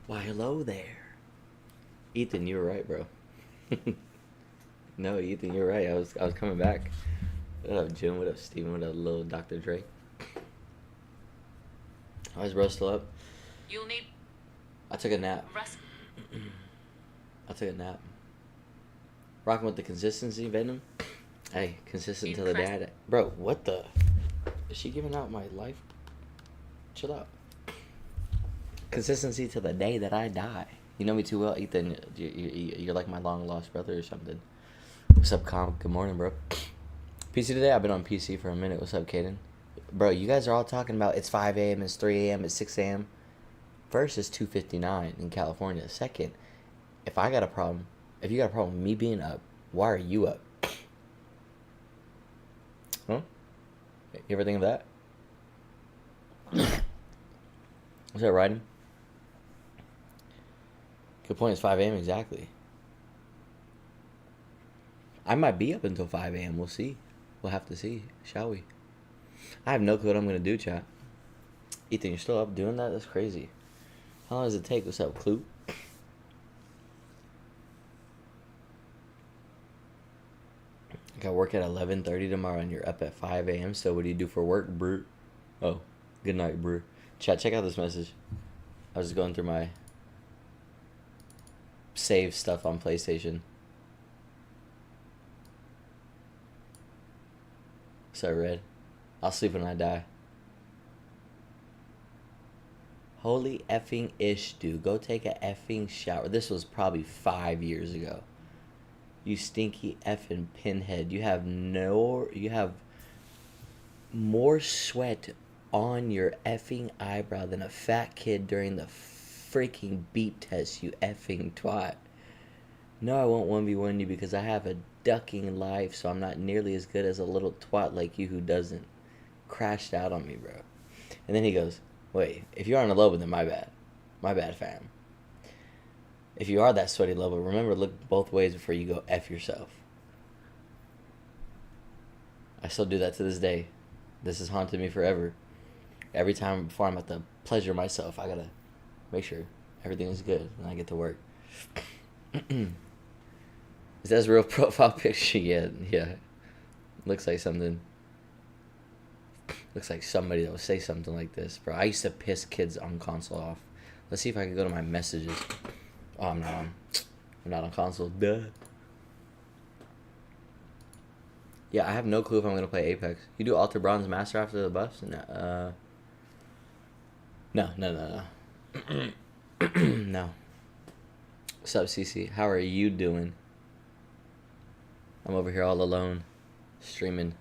Why, hello there. Ethan, you were right, bro. No, Ethan, you're right. I was coming back. What up, Jim? What up, Steven? What up, little Dr. Dre? How's bro still up? You'll need I took a nap. rest. I took a nap. Rocking with the consistency, Venom. Hey, consistent till the Impress- day Bro, what the? Is she giving out my life? Chill out. Consistency to the day that I die. You know me too well, Ethan. You're like my long lost brother or something. What's up, Comp? Good morning, bro. PC today? I've been on PC for a minute. What's up, Caden? Bro, you guys are all talking about it's 5 a.m., it's 3 a.m., it's 6 a.m. First, it's 2:59 in California. Second, if you got a problem with me being up, why are you up? Huh? You ever think of that? What's that, Ryden? Good point, it's 5 a.m. exactly. I might be up until 5 a.m. We'll see. We'll have to see, shall we? I have no clue what I'm going to do, chat. Ethan, you're still up doing that? That's crazy. How long does it take? What's up, Clue? I got work at 11:30 tomorrow and you're up at 5 a.m. So what do you do for work, bro? Oh, good night, bro. Chat, check out this message. I was just going through my save stuff on PlayStation. So I read, I'll sleep when I die. Holy effing ish, dude. Go take a effing shower. This was probably 5 years ago. You stinky effing pinhead. You have more sweat on your effing eyebrow than a fat kid during the freaking beep test, you effing twat. No, I won't 1v1 you because I have a ducking life, so I'm not nearly as good as a little twat like you who doesn't. Crashed out on me, bro. And then he goes, wait, if you aren't a Lobo, then my bad. My bad, fam. If you are that sweaty Lobo, remember, look both ways before you go F yourself. I still do that to this day. This has haunted me forever. Every time before I'm at the pleasure myself, I gotta make sure everything is good when I get to work. Is that his real profile picture? Yeah. Looks like something. Looks like somebody that would say something like this, bro. I used to piss kids on console off. Let's see if I can go to my messages. Oh, I'm not on console. Duh. Yeah, I have no clue if I'm gonna play Apex. You do Alter Bronze Master after the buffs? No. No. What's up, CC? How are you doing? I'm over here all alone, streaming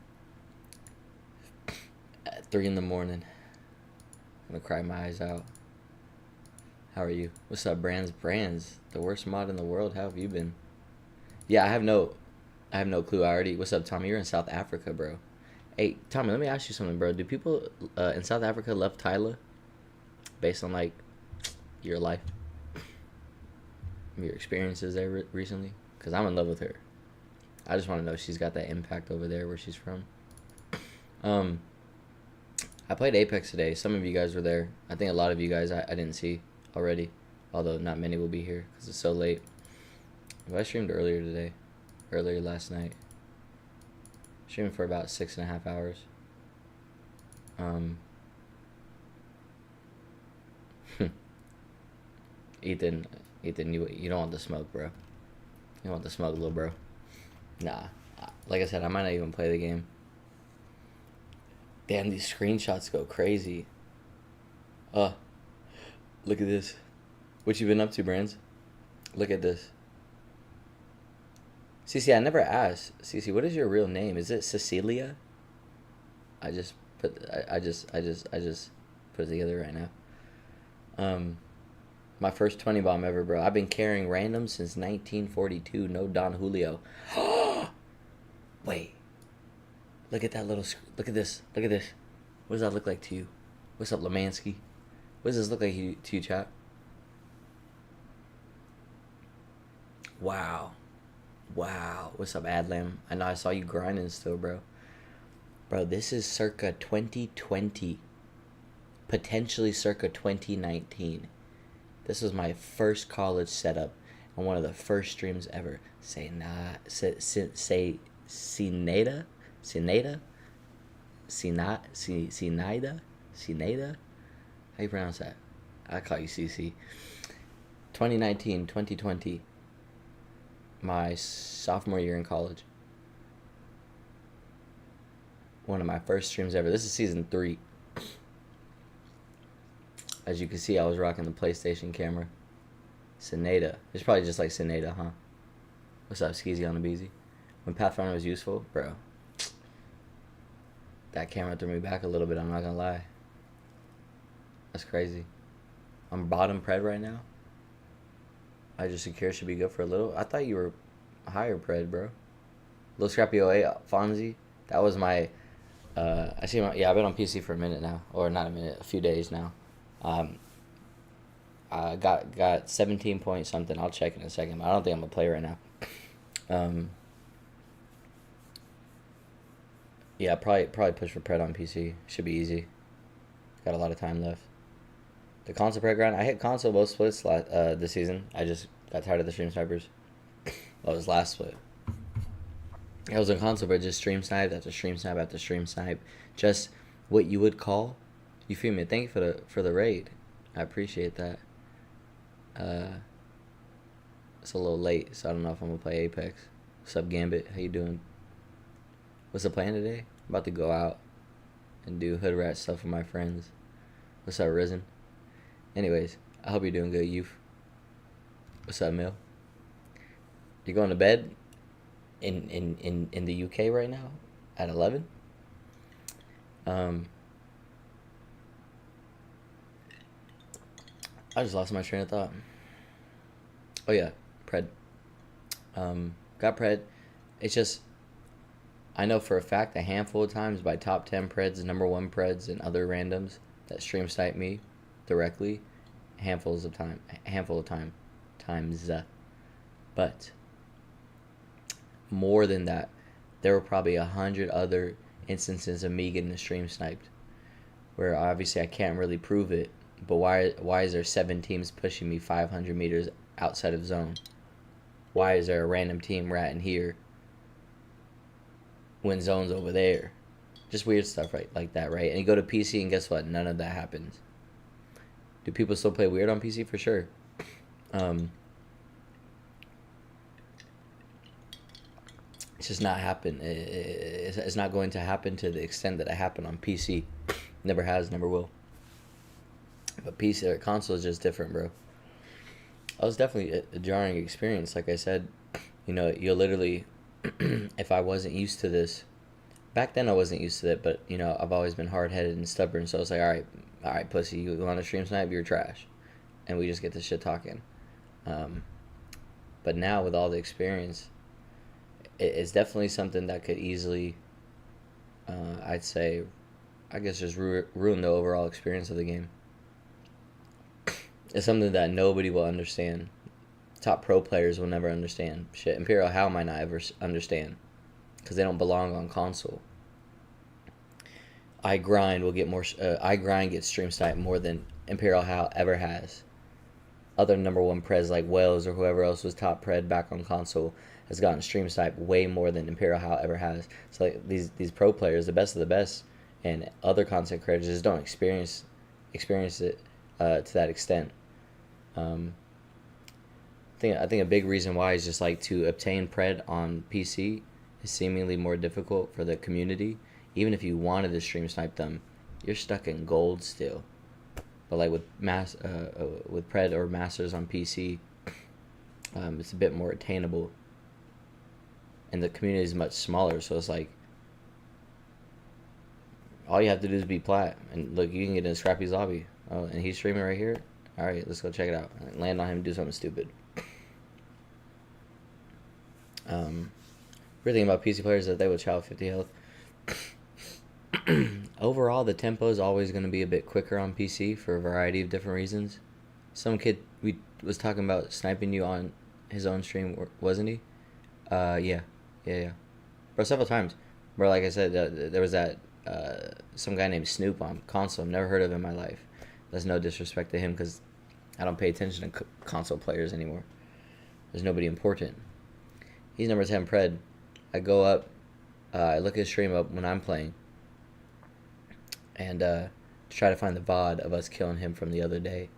at 3 in the morning. I'm gonna cry my eyes out. How are you? What's up, Brands? The worst mod in the world. How have you been? Yeah, I have no clue. What's up, Tommy? You're in South Africa, bro. Hey, Tommy, let me ask you something, bro. Do people in South Africa love Tyler based on like your life, your experiences there recently? Cause I'm in love with her. I just want to know if she's got that impact over there where she's from. I played Apex today. Some of you guys were there. I think a lot of you guys I didn't see already, although not many will be here because it's so late. But I streamed earlier last night. Streamed for about 6.5 hours. Ethan, you don't want the smoke, bro. You don't want the smoke, little bro. Nah, like I said, I might not even play the game. Damn, these screenshots go crazy. Look at this. What you been up to, Brands? Look at this. Cece, I never asked. Cece, what is your real name? Is it Cecilia? I just put it together right now. My first 20 bomb ever, bro. I've been carrying random since 1942. No Don Julio. Wait. Look at that little. Look at this. What does that look like to you? What's up, Lemansky? What does this look like to you, chat? Wow. What's up, Adlam? I know I saw you grinding still, bro. Bro, this is circa 2020. Potentially circa 2019. This was my first college setup and one of the first streams ever. Say Sinada? Sinada? Sinada? How you pronounce that? I call you CC. 2019, 2020. My sophomore year in college. One of my first streams ever. This is season 3. As you can see, I was rocking the PlayStation camera. Sinada. It's probably just like Sinada, huh? What's up, Skeezy on the Beezy? When Pathfinder was useful, bro. That camera threw me back a little bit, I'm not gonna lie. That's crazy. I'm bottom pred right now. I just secure should be good for a little. I thought you were higher pred, bro. Little Scrappy 08, Fonzie. That was my... I've been on PC for a minute now. Or not a minute, a few days now. I got 17 point something. I'll check in a second, but I don't think I'm gonna play right now. Yeah, probably push for pred on PC. Should be easy. Got a lot of time left. The console pred grind. I hit console both splits this season. I just got tired of the stream snipers. Well, it was last split. I was on console, but just stream snipe after stream snipe after stream snipe. Just what you would call, you feel me? Thank you for the raid. I appreciate that. It's a little late, so I don't know if I'm gonna play Apex. What's up, Gambit? How you doing? What's the plan today? I'm about to go out and do hood rat stuff with my friends. What's up, Risen? Anyways, I hope you're doing good, youth. What's up, Mill? You going to bed in the UK right now at 11? I just lost my train of thought. Oh yeah, pred. Got pred. It's just, I know for a fact a handful of times by top 10 preds, number 1 preds, and other randoms that stream snipe me directly, handfuls of times. But more than that, there were probably 100 other instances of me getting the stream sniped, where obviously I can't really prove it. But why is there 7 teams pushing me 500 meters outside of zone? Why is there a random team ratting here when zone's over there? Just weird stuff like that, right? And you go to PC and guess what? None of that happens. Do people still play weird on PC? For sure. It's just not happen. It's not going to happen to the extent that it happened on PC. Never has, never will. But PC or console is just different, bro. It was definitely a jarring experience. Like I said, you know, you'll literally, if I wasn't used to this, back then I wasn't used to it, but, you know, I've always been hard-headed and stubborn, so it's like, all right, pussy, you want to stream snipe, you're trash. And we just get this shit talking. But now, with all the experience, it's definitely something that could easily, I'd say, I guess just ruin the overall experience of the game. It's something that nobody will understand. Top pro players will never understand. Shit, Imperial Hal might not ever understand, because they don't belong on console. I grind gets stream sniped more than Imperial Hal ever has. Other number 1 preds like Wells or whoever else was top pred back on console has gotten stream sniped way more than Imperial Hal ever has. So like these pro players, the best of the best, and other content creators just don't experience it to that extent. I think a big reason why is just like to obtain pred on PC is seemingly more difficult for the community. Even if you wanted to stream snipe them, you're stuck in gold still. But like with with pred or masters on PC, it's a bit more attainable, and the community is much smaller. So it's like all you have to do is be plat, and look, you can get in Scrappy's lobby. Oh, and he's streaming right here. All right, let's go check it out. Land on him and do something stupid. Weird thing about PC players is that they will chow 50 health. Overall, the tempo is always going to be a bit quicker on PC for a variety of different reasons. Some kid was talking about sniping you on his own stream, wasn't he? Yeah. Bro, several times. Bro, like I said, there was that some guy named Snoop on console. I've never heard of him in my life. That's no disrespect to him, because I don't pay attention to console players anymore. There's nobody important. He's number 10 pred. I go up, I look his stream up when I'm playing, and to try to find the VOD of us killing him from the other day,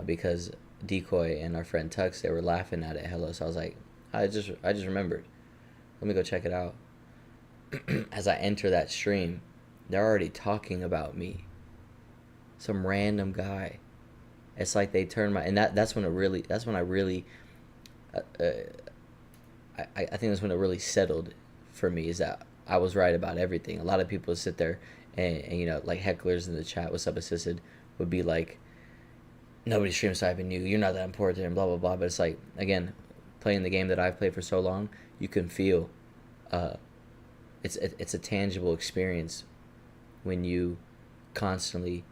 because DECOY and our friend Tux, they were laughing at it hella. So I was like, I just remembered. Let me go check it out. As I enter that stream, they're already talking about me. Some random guy. It's like they turned my, and that's when I really I think that's when it really settled for me, is that I was right about everything. A lot of people sit there and you know, like hecklers in the chat, what's up assisted, would be like, nobody stream sniping you, you're not that important, and blah blah blah. But it's like, again, playing the game that I've played for so long, you can feel it's a tangible experience when you constantly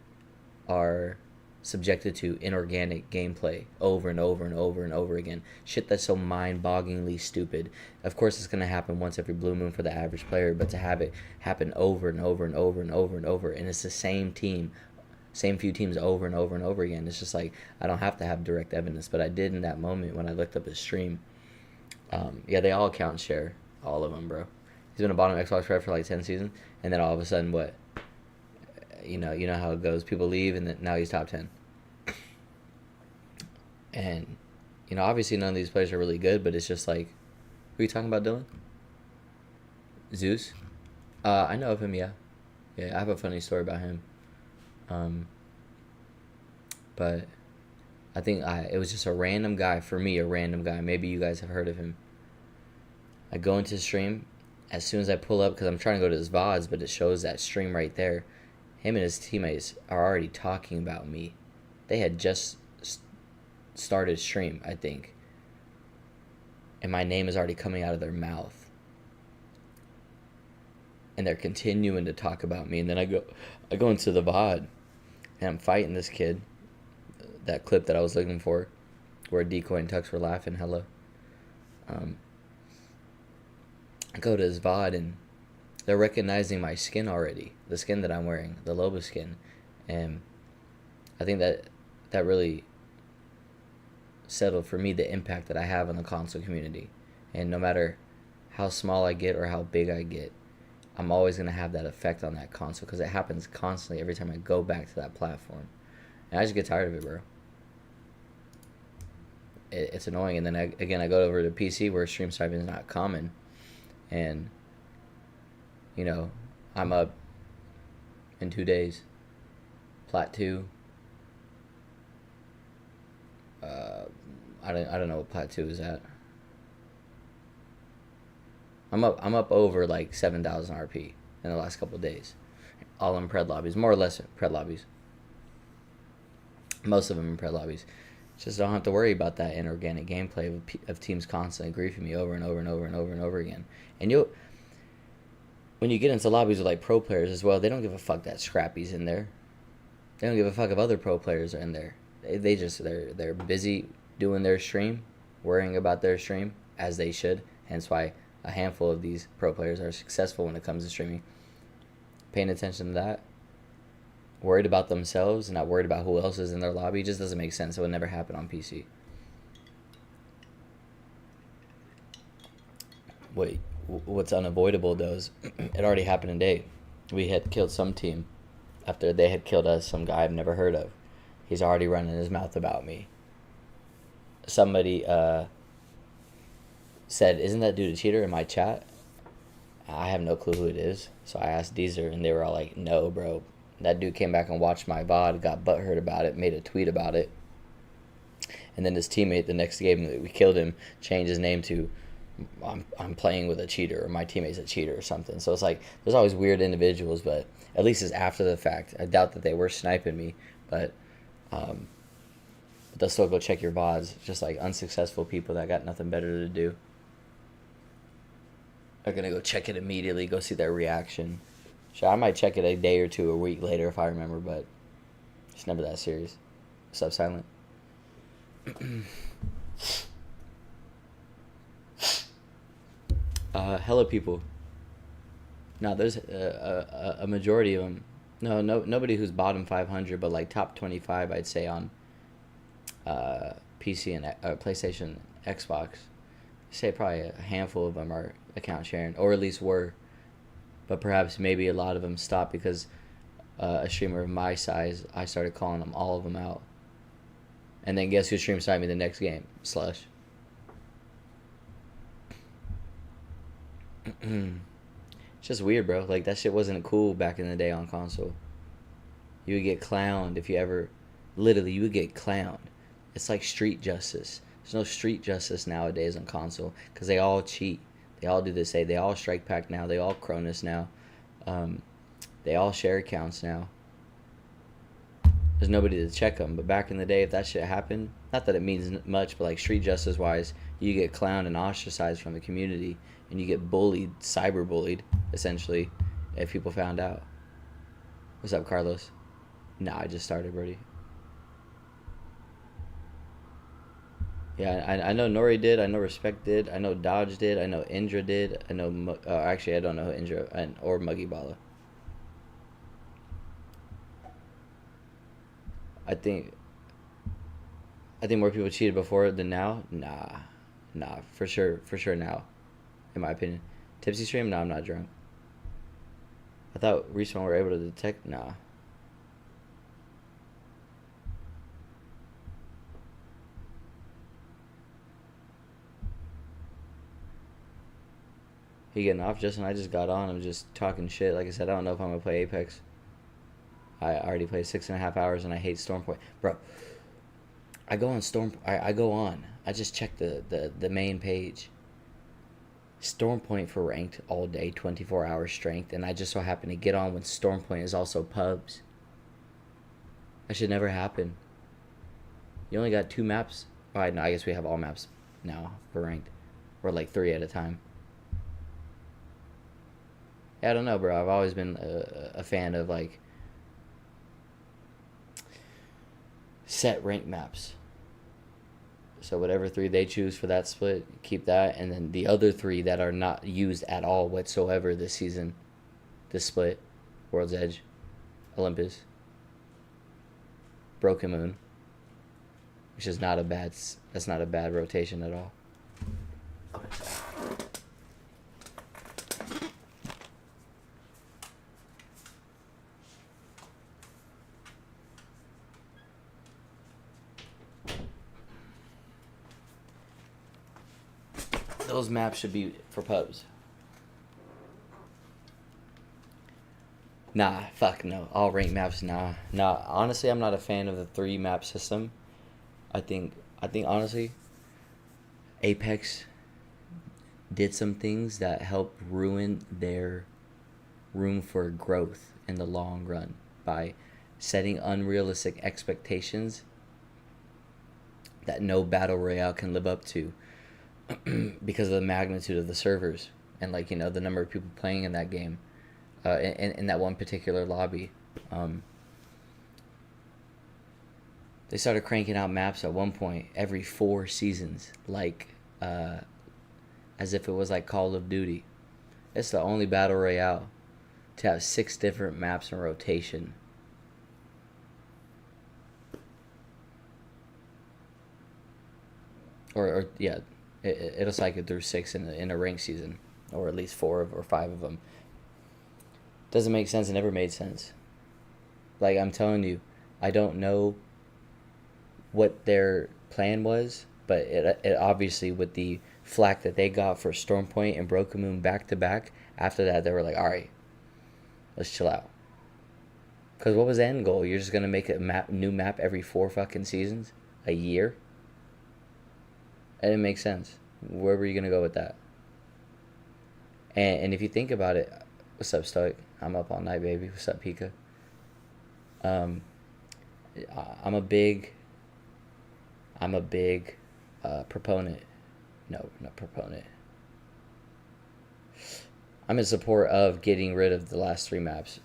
are subjected to inorganic gameplay over and over and over and over again. Shit that's so mind-bogglingly stupid. Of course, it's going to happen once every blue moon for the average player, but to have it happen over and over and over and over and over, and it's the same team, same few teams over and over and over again. It's just like, I don't have to have direct evidence, but I did in that moment when I looked up his stream. Yeah, they all account share. All of them, bro. He's been a bottom Xbox player for like 10 seasons, and then all of a sudden, what? You know how it goes. People leave, and then now he's top 10. And, you know, obviously none of these players are really good, but it's just like, who are you talking about, Dylan? Zeus? I know of him, yeah. Yeah, I have a funny story about him. But I think it was just a random guy, for me, a random guy. Maybe you guys have heard of him. I go into the stream. As soon as I pull up, because I'm trying to go to his VODs, but it shows that stream right there. Him and his teammates are already talking about me. They had just started stream, I think. And my name is already coming out of their mouth. And they're continuing to talk about me. And then I go into the VOD, and I'm fighting this kid. That clip that I was looking for, where DECOY and Tux were laughing hella. I go to his VOD, and they're recognizing my skin already. The skin that I'm wearing, the Loba skin. And I think that really settled for me the impact that I have on the console community. And no matter how small I get or how big I get, I'm always going to have that effect on that console, because it happens constantly every time I go back to that platform. And I just get tired of it, bro. It's annoying. And then I go over to PC, where stream sniping is not common. And, you know, I'm up in 2 days. Plat 2. I don't know what Plat 2 is at. I'm up over like 7,000 RP in the last couple of days. All in pred lobbies, more or less pred lobbies. Most of them in pred lobbies. Just don't have to worry about that inorganic gameplay of teams constantly griefing me over and over and over and over and over again. And when you get into lobbies with like pro players as well, they don't give a fuck that SCRAPPY's in there. They don't give a fuck if other pro players are in there. They're busy doing their stream, worrying about their stream, as they should. Hence why a handful of these pro players are successful when it comes to streaming. Paying attention to that, worried about themselves and not worried about who else is in their lobby, just doesn't make sense. It would never happen on PC. What's unavoidable though is it already happened today. We had killed some team after they had killed us, some guy I've never heard of. He's already running his mouth about me. Somebody said, "Isn't that dude a cheater?" in my chat. I have no clue who it is, so I asked Deezer, and they were all like, "No, bro." That dude came back and watched my VOD, got butthurt about it, made a tweet about it. And then his teammate, the next game that we killed him, changed his name to, I'm playing with a cheater, or my teammate's a cheater or something. So it's like, there's always weird individuals, but at least it's after the fact. I doubt that they were sniping me, but they'll still go check your VODs, just like unsuccessful people that got nothing better to do are going to go check it immediately, go see their reaction. Sure, I might check it a day or two, a week later if I remember, but it's never that serious. What's up, Silent? Hella people. No, there's a majority of them. Nobody who's bottom 500, but like top 25, I'd say, on PC and PlayStation, Xbox. Say probably a handful of them are account sharing, or at least were, but perhaps maybe a lot of them stopped because a streamer of my size, I started calling them all of them out. And then guess who stream sniped me the next game? Slush. It's just weird, bro. Like, that shit wasn't cool back in the day on console. You would get clowned if you ever... Literally, you would get clowned. It's like street justice. There's no street justice nowadays on console because they all cheat. They all do this. They all strike pack now. They all Cronus now. They all share accounts now. There's nobody to check them. But back in the day, if that shit happened, not that it means much, but like street justice wise, you get clowned and ostracized from the community, and you get bullied, cyber bullied, essentially, if people found out. What's up, Carlos? Nah, I just started, Brody. Yeah, I know Nori did. I know Respect did. I know Dodge did. I know Indra did. I know... actually, I don't know Indra or Muggy Bala. I think more people cheated before than now. Nah, for sure now, in my opinion. Tipsy stream? No, I'm not drunk. I thought Respawn were able to detect. Nah. He getting off, Justin? I just got on. I'm just talking shit. Like I said, I don't know if I'm gonna play Apex. I already played 6.5 hours and I hate Stormpoint. Bro, I go on I just check the main page. Stormpoint for ranked all day, 24 hours strength, and I just so happen to get on when Stormpoint is also pubs. That should never happen. You only got 2 maps. Alright, no, I guess we have all maps now for ranked. Or like 3 at a time. Yeah, I don't know, bro. I've always been a fan of like set rank maps. So whatever 3 they choose for that split, keep that, and then the other 3 that are not used at all whatsoever this season, this split, World's Edge, Olympus, Broken Moon, which is not a bad. That's not a bad rotation at all. Those maps should be for pubs. Nah, fuck no. All ranked maps, nah. Nah, honestly, I'm not a fan of the 3 map system. I think honestly, Apex did some things that helped ruin their room for growth in the long run by setting unrealistic expectations that no battle royale can live up to. Because of the magnitude of the servers and like, you know, the number of people playing in that game, in that one particular lobby. They started cranking out maps at one point every 4 seasons, like as if it was like Call of Duty. It's the only battle royale to have 6 different maps in rotation. Or yeah. It'll cycle through 6 in a ranked season, or at least 4 or 5 of them. Doesn't make sense. It never made sense. Like, I'm telling you, I don't know what their plan was, but it obviously, with the flack that they got for Stormpoint and Broken Moon back to back, after that they were like, all right, let's chill out. Because what was the end goal? You're just gonna make a new map every 4 fucking seasons, a year. It didn't make sense. Where were you going to go with that? And if you think about it, what's up, Stoic? I'm up all night, baby. What's up, Pika? I'm a big proponent. No, not proponent. I'm in support of getting rid of the last 3 maps.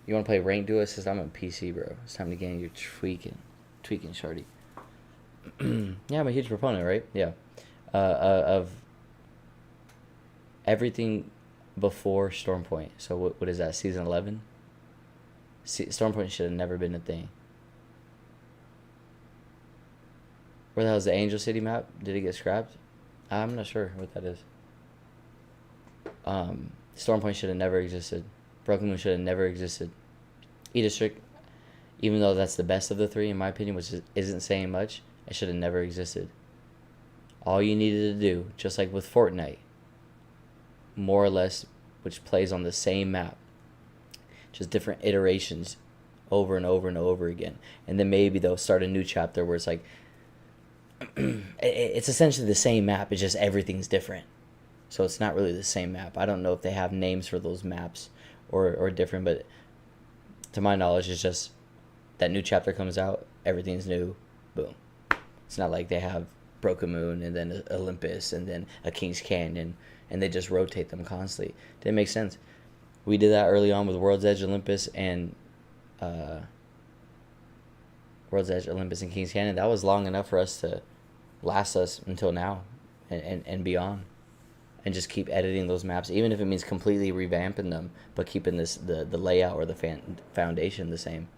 You want to play ranked duo? It says I'm on PC, bro. It's time to get in. You're tweaking, shorty. Yeah, I'm a huge proponent, right? Yeah. Of everything before Stormpoint. So what is that, season 11? Stormpoint should have never been a thing. Where the hell's the Angel City map? Did it get scrapped? I'm not sure what that is. Storm Point should have never existed. Broken Moon should have never existed. E-District, even though that's the best of the three, in my opinion, which isn't saying much, it should have never existed. All you needed to do, just like with Fortnite, more or less, which plays on the same map, just different iterations over and over and over again. And then maybe they'll start a new chapter where it's like, it's essentially the same map, it's just everything's different. So it's not really the same map. I don't know if they have names for those maps or different, but to my knowledge, it's just that new chapter comes out, everything's new, boom. It's not like they have Broken Moon and then Olympus and then a King's Canyon and they just rotate them constantly. Didn't make sense. We did that early on with World's Edge, Olympus, and King's Canyon. That was long enough for us to last us until now and beyond. And just keep editing those maps, even if it means completely revamping them, but keeping the layout or the foundation the same.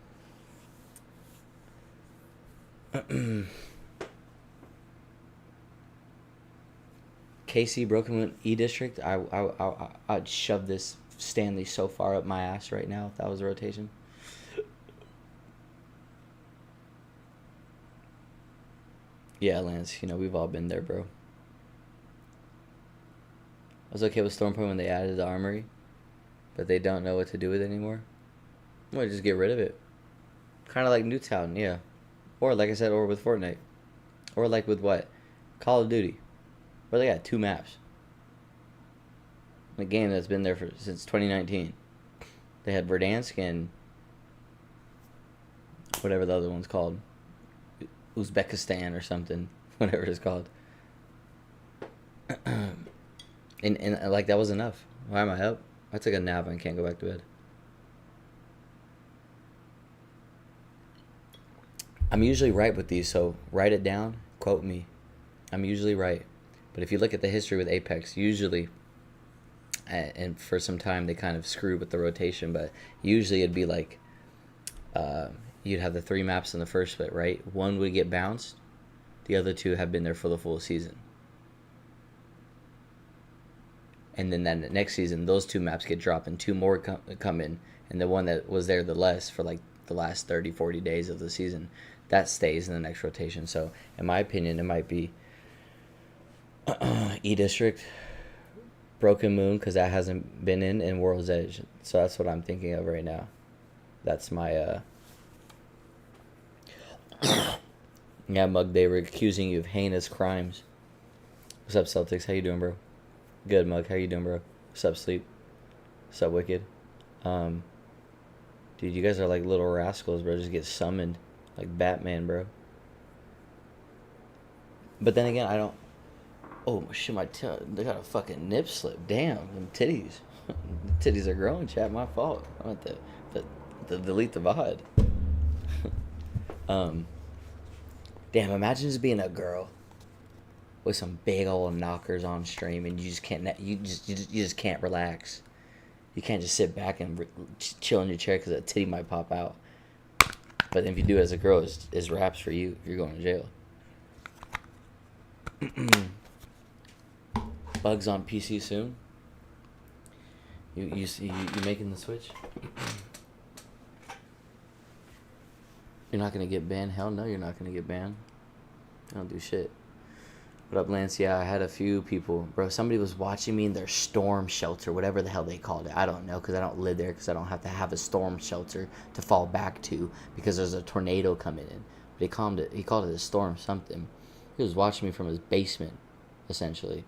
KC Broken Moon E-District, I'd shove this Stanley so far up my ass right now if that was a rotation. Yeah, Lance, we've all been there, bro. I was okay with Storm Point when they added the armory, but they don't know what to do with it anymore. Well, just get rid of it. Kind of like Newtown, yeah. Or like I said, or with Fortnite. Or like with what? Call of Duty. Where they got 2 maps. A game that's been there since 2019. They had Verdansk and whatever the other one's called. Uzbekistan or something. Whatever it's called. And like that was enough. Why am I up? I took a nap and can't go back to bed. I'm usually right with these, so write it down, quote me. I'm usually right. But if you look at the history with Apex, usually, and for some time they kind of screwed with the rotation, but usually it'd be like, you'd have the 3 maps in the first split, right? One would get bounced, the other 2 have been there for the full season. And then that next season, those 2 maps get dropped and 2 more come in. And the one that was there the less for like the last 30, 40 days of the season, that stays in the next rotation. So in my opinion, it might be E-District, Broken Moon, because that hasn't been in World's Edge. So that's what I'm thinking of right now. That's my... Yeah, Mug, they were accusing you of heinous crimes. What's up, Celtics? How you doing, bro? Good, Mug. How you doing, bro? What's up, Sleep? What's up, Wicked? Dude, you guys are like little rascals, bro. Just get summoned like Batman, bro. But then again, I don't... Oh, shit, they got a fucking nip slip. Damn, them titties. The titties are growing, chat. My fault. I meant to delete the VOD. Damn, imagine just being a girl with some big old knockers on stream, and you just can't relax. You can't just sit back and chill in your chair because a titty might pop out. But if you do it as a girl, it's raps for you if you're going to jail. Bugs on PC soon. You making the switch? You're not gonna get banned? Hell no, you're not gonna get banned. I don't do shit. What up, Lance? Yeah, I had a few people. Bro, somebody was watching me in their storm shelter, whatever the hell they called it. I don't know, because I don't live there, because I don't have to have a storm shelter to fall back to, because there's a tornado coming in. But he called it a storm something. He was watching me from his basement, essentially.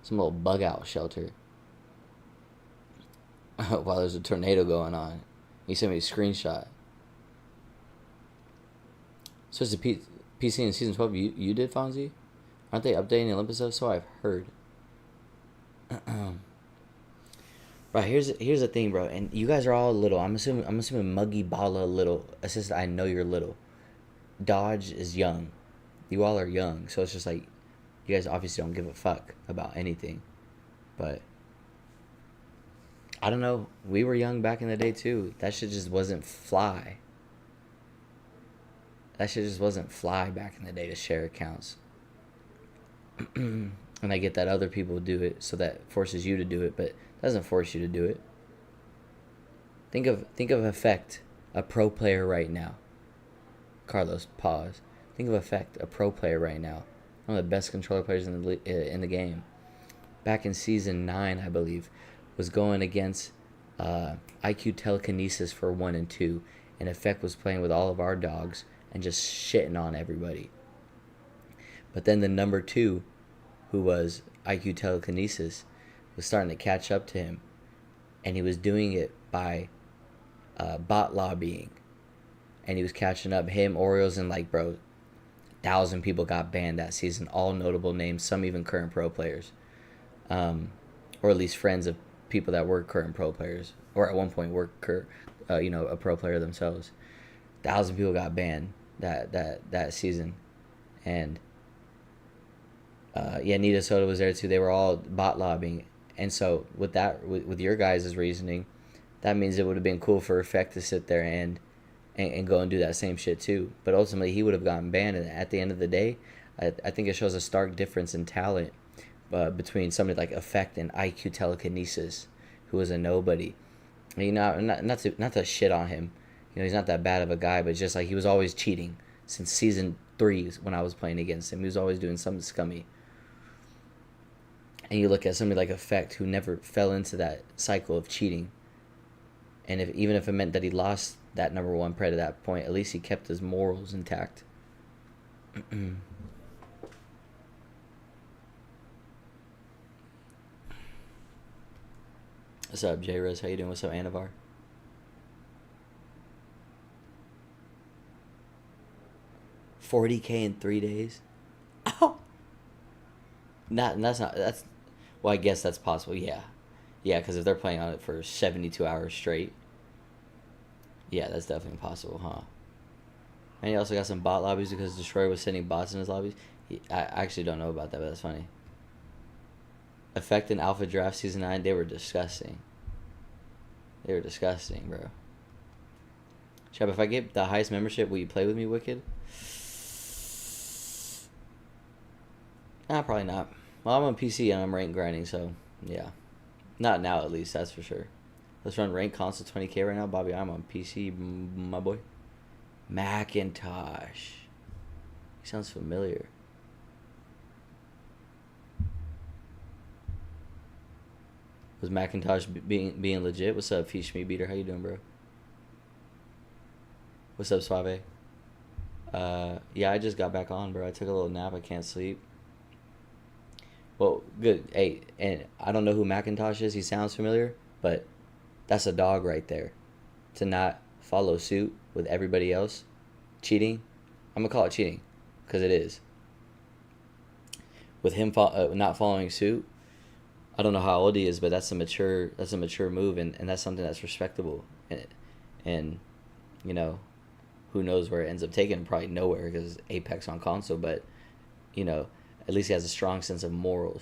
Some little bug out shelter. While there's a tornado going on. He sent me a screenshot. So it's the PC in Season 12 you did, Fonzie? Aren't they updating the Olympus though? So I've heard. Right, here's the thing, bro. And you guys are all little. I'm assuming Muggy Bala little. Assistant, I know you're little. Dodge is young. You all are young. So it's just like, you guys obviously don't give a fuck about anything. But I don't know. We were young back in the day too. That shit just wasn't fly. that shit just wasn't fly back in the day to share accounts. And I get that other people do it, so that forces you to do it, but doesn't force you to do it. Think of Effect, a pro player right now. Carlos, pause. Think of Effect, a pro player right now. One of the best controller players in the game. Back in season 9, I believe, was going against IQ Telekinesis for 1 and 2, and Effect was playing with all of our dogs and just shitting on everybody. But then the number 2, who was IQ Telekinesis, was starting to catch up to him, and he was doing it by bot lobbying, and he was catching up. Him, Orioles, and 1,000 people got banned that season, all notable names, some even current pro players, or at least friends of people that were current pro players, or at one point were a pro player themselves. 1,000 people got banned that season, and Nita Soto was there too. They were all bot lobbying, and so with your guys' reasoning, that means it would have been cool for Effect to sit there and go and do that same shit too. But ultimately, he would have gotten banned. And at the end of the day, I think it shows a stark difference in talent between somebody like Effect and IQ Telekinesis, who was a nobody. Not to shit on him. He's not that bad of a guy, but just like he was always cheating since season 3 when I was playing against him. He was always doing something scummy. And you look at somebody like Effect, who never fell into that cycle of cheating. And even if it meant that he lost that number 1 pred at that point, at least he kept his morals intact. What's up, J-Rose? How you doing? What's up, Anavar? $40K in 3 days? Oh! That's well, I guess that's possible, yeah. Yeah, because if they're playing on it for 72 hours straight, yeah, that's definitely possible, huh? And he also got some bot lobbies because Destroyer was sending bots in his lobbies. I actually don't know about that, but that's funny. Effect in Alpha Draft Season 9, they were disgusting. They were disgusting, bro. Chap, if I get the highest membership, will you play with me, Wicked? Nah, probably not. Well, I'm on PC and I'm rank grinding, so yeah. Not now, at least, that's for sure. Let's run rank console 20K right now. Bobby, I'm on PC, my boy. Macintosh. He sounds familiar. Was Macintosh being legit? What's up, Feast Me Beater? How you doing, bro? What's up, Suave? Yeah, I just got back on, bro. I took a little nap. I can't sleep. Well, good. Hey, and I don't know who Macintosh is. He sounds familiar, but that's a dog right there. To not follow suit with everybody else cheating, I'm gonna call it cheating, because it is. With him not following suit, I don't know how old he is, but that's a mature move, and that's something that's respectable, and who knows where it ends up taking? Probably nowhere, because Apex on console, but at least he has a strong sense of morals.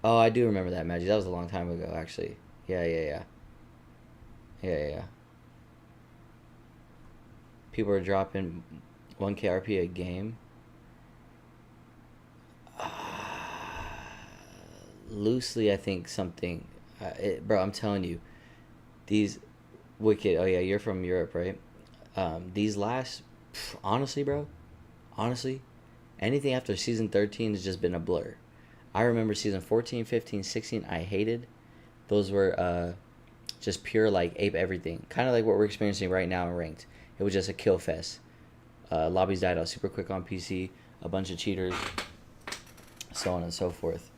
Oh, I do remember that, Maggie. That was a long time ago, actually. Yeah. People are dropping 1K RP a game. Loosely, I think something. Bro, I'm telling you, these Wicked. Oh yeah, you're from Europe, right? These last, honestly, bro, anything after season 13 has just been a blur. I remember season 14, 15, 16, I hated. Those were just pure ape everything. Kind of like what we're experiencing right now in ranked. It was just a kill fest. Lobbies died out super quick on PC. A bunch of cheaters. So on and so forth.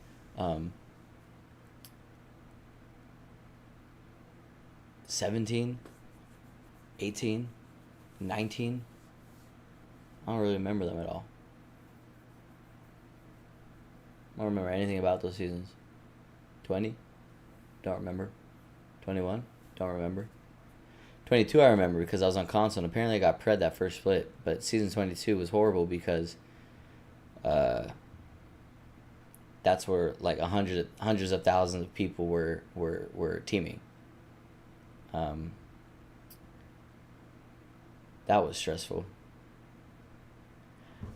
17, 18, 19. I don't really remember them at all. I don't remember anything about those seasons. 20? Don't remember. 21? Don't remember. 22 I remember because I was on console, and apparently I got pred that first split, but season 22 was horrible because that's where hundreds of thousands of people were teaming. That was stressful.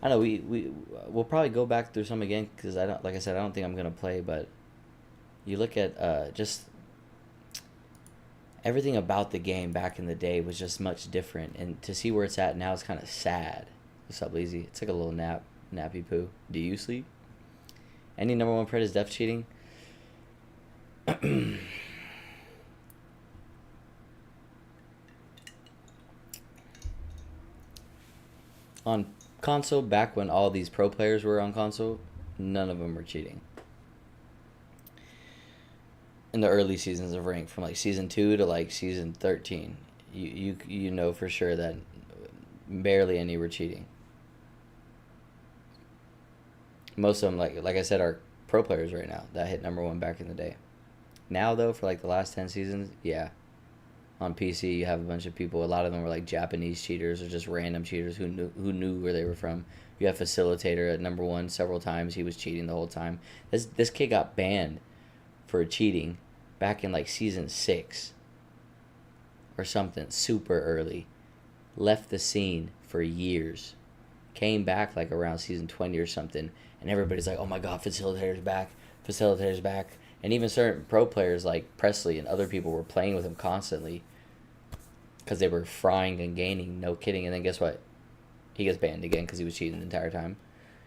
I know we'll probably go back through some again because I don't, like I said, I don't think I'm gonna play. But you look at just everything about the game back in the day was just much different, and to see where it's at now is kind of sad. What's up, Lazy? It's like a little nappy poo. Do you sleep? Any number one pred is def cheating. On console, back when all these pro players were on console, none of them were cheating. In the early seasons of Rank, from like season 2 to like season 13, you know for sure that barely any were cheating. Most of them, like I said, are pro players right now that hit number one back in the day. Now though, for like the last 10 seasons, yeah. On PC, you have a bunch of people. A lot of them were like Japanese cheaters or just random cheaters who knew where they were from. You have Facilitator at number one several times. He was cheating the whole time. This kid got banned for cheating back in like season 6 or something, super early. Left the scene for years. Came back like around season 20 or something, and everybody's like, oh my god, Facilitator's back. Facilitator's back. And even certain pro players like Presley and other people were playing with him constantly because they were frying and gaining, no kidding. And then guess what? He gets banned again because he was cheating the entire time.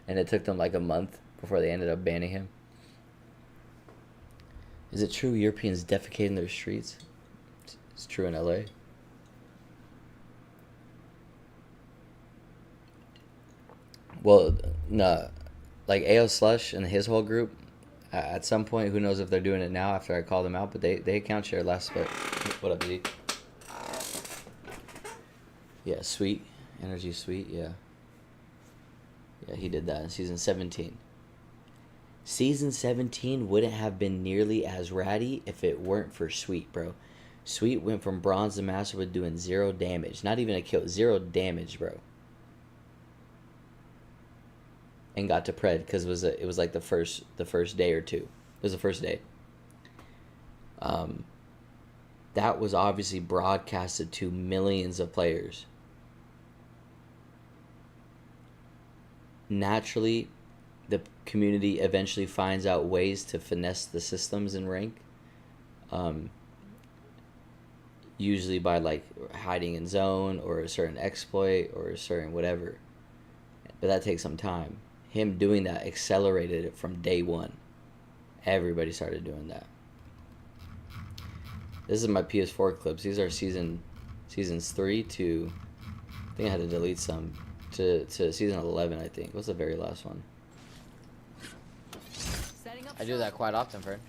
And it took them like a month before they ended up banning him. Is it true Europeans defecate in their streets? It's true in LA. Well, no. Like AO Slush and his whole group, at some point, who knows if they're doing it now after I call them out, but they account share less. But what up, Z? Yeah, Sweet. Energy Sweet, yeah. Yeah, he did that in season 17. Season 17 wouldn't have been nearly as ratty if it weren't for Sweet, bro. Sweet went from bronze to master with doing 0 damage. Not even a kill. 0 damage, bro. And got to pred because it was like the first day or two. It was the first day. That was obviously broadcasted to millions of players. Naturally, the community eventually finds out ways to finesse the systems in Rank. Usually by like hiding in zone or a certain exploit or a certain whatever. But that takes some time. Him doing that accelerated it from day one. Everybody started doing that. This is my PS4 clips. These are seasons 3 to, I think I had to delete some, to season 11, I think. What's the very last one? I do that quite often, Fred.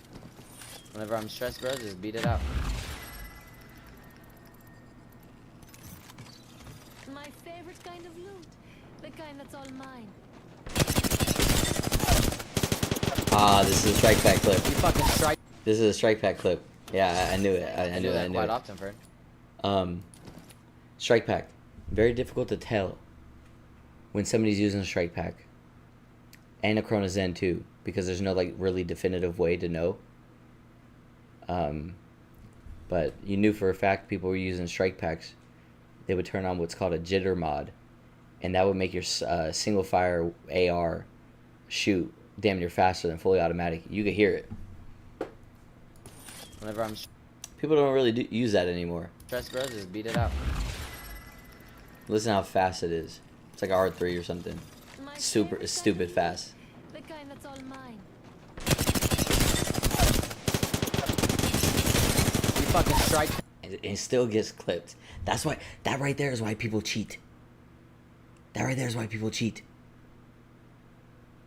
Whenever I'm stressed, bro, just beat it out. My favorite kind of loot. The kind that's all mine. Ah, this is a strike pack clip. You fucking strike. This is a strike pack clip. Yeah, I knew it. I knew it. Quite often, Fred. Strike pack. Very difficult to tell when somebody's using a strike pack. And a Chrono Zen too, because there's no like really definitive way to know. But you knew for a fact people were using strike packs. They would turn on what's called a jitter mod, and that would make your single fire AR shoot damn near faster than fully automatic. You could hear it. Whenever I'm People don't really use that anymore. stressed, bro, just beat it out. Listen how fast it is. It's like R3 or something. It's stupid fast. The kind that's all mine. You fucking strike. And it still gets clipped. That's why, that right there is why people cheat. That right there is why people cheat.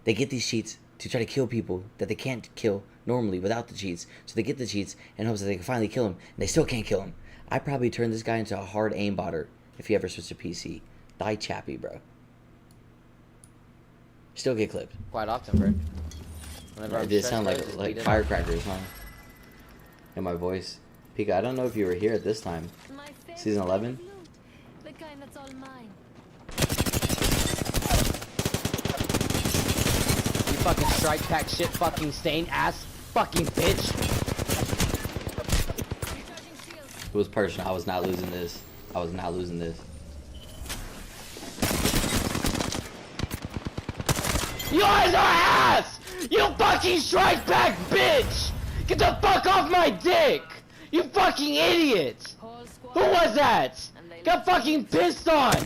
They get these cheats to try to kill people that they can't kill normally without the cheats. So they get the cheats in hopes that they can finally kill them, and they still can't kill him. I probably turned this guy into a hard aimbotter if he ever switched to PC. Die chappy, bro. Still get clipped. Quite often, Fred. Whenever It I'm did stressed, sound bro, just like beat it out. firecrackers, huh? In my voice. Pika, I don't know if you were here at this time. My favorite Season 11? kind of loot. The kind that's all mine. You fucking strike pack shit fucking stain ass fucking bitch. Recharging shields. It was personal. I was not losing this. I was not losing this. You guys are ass! You fucking strike back, bitch! Get the fuck off my dick! You fucking idiot! Whole squad. Who was that? Got fucking pissed on!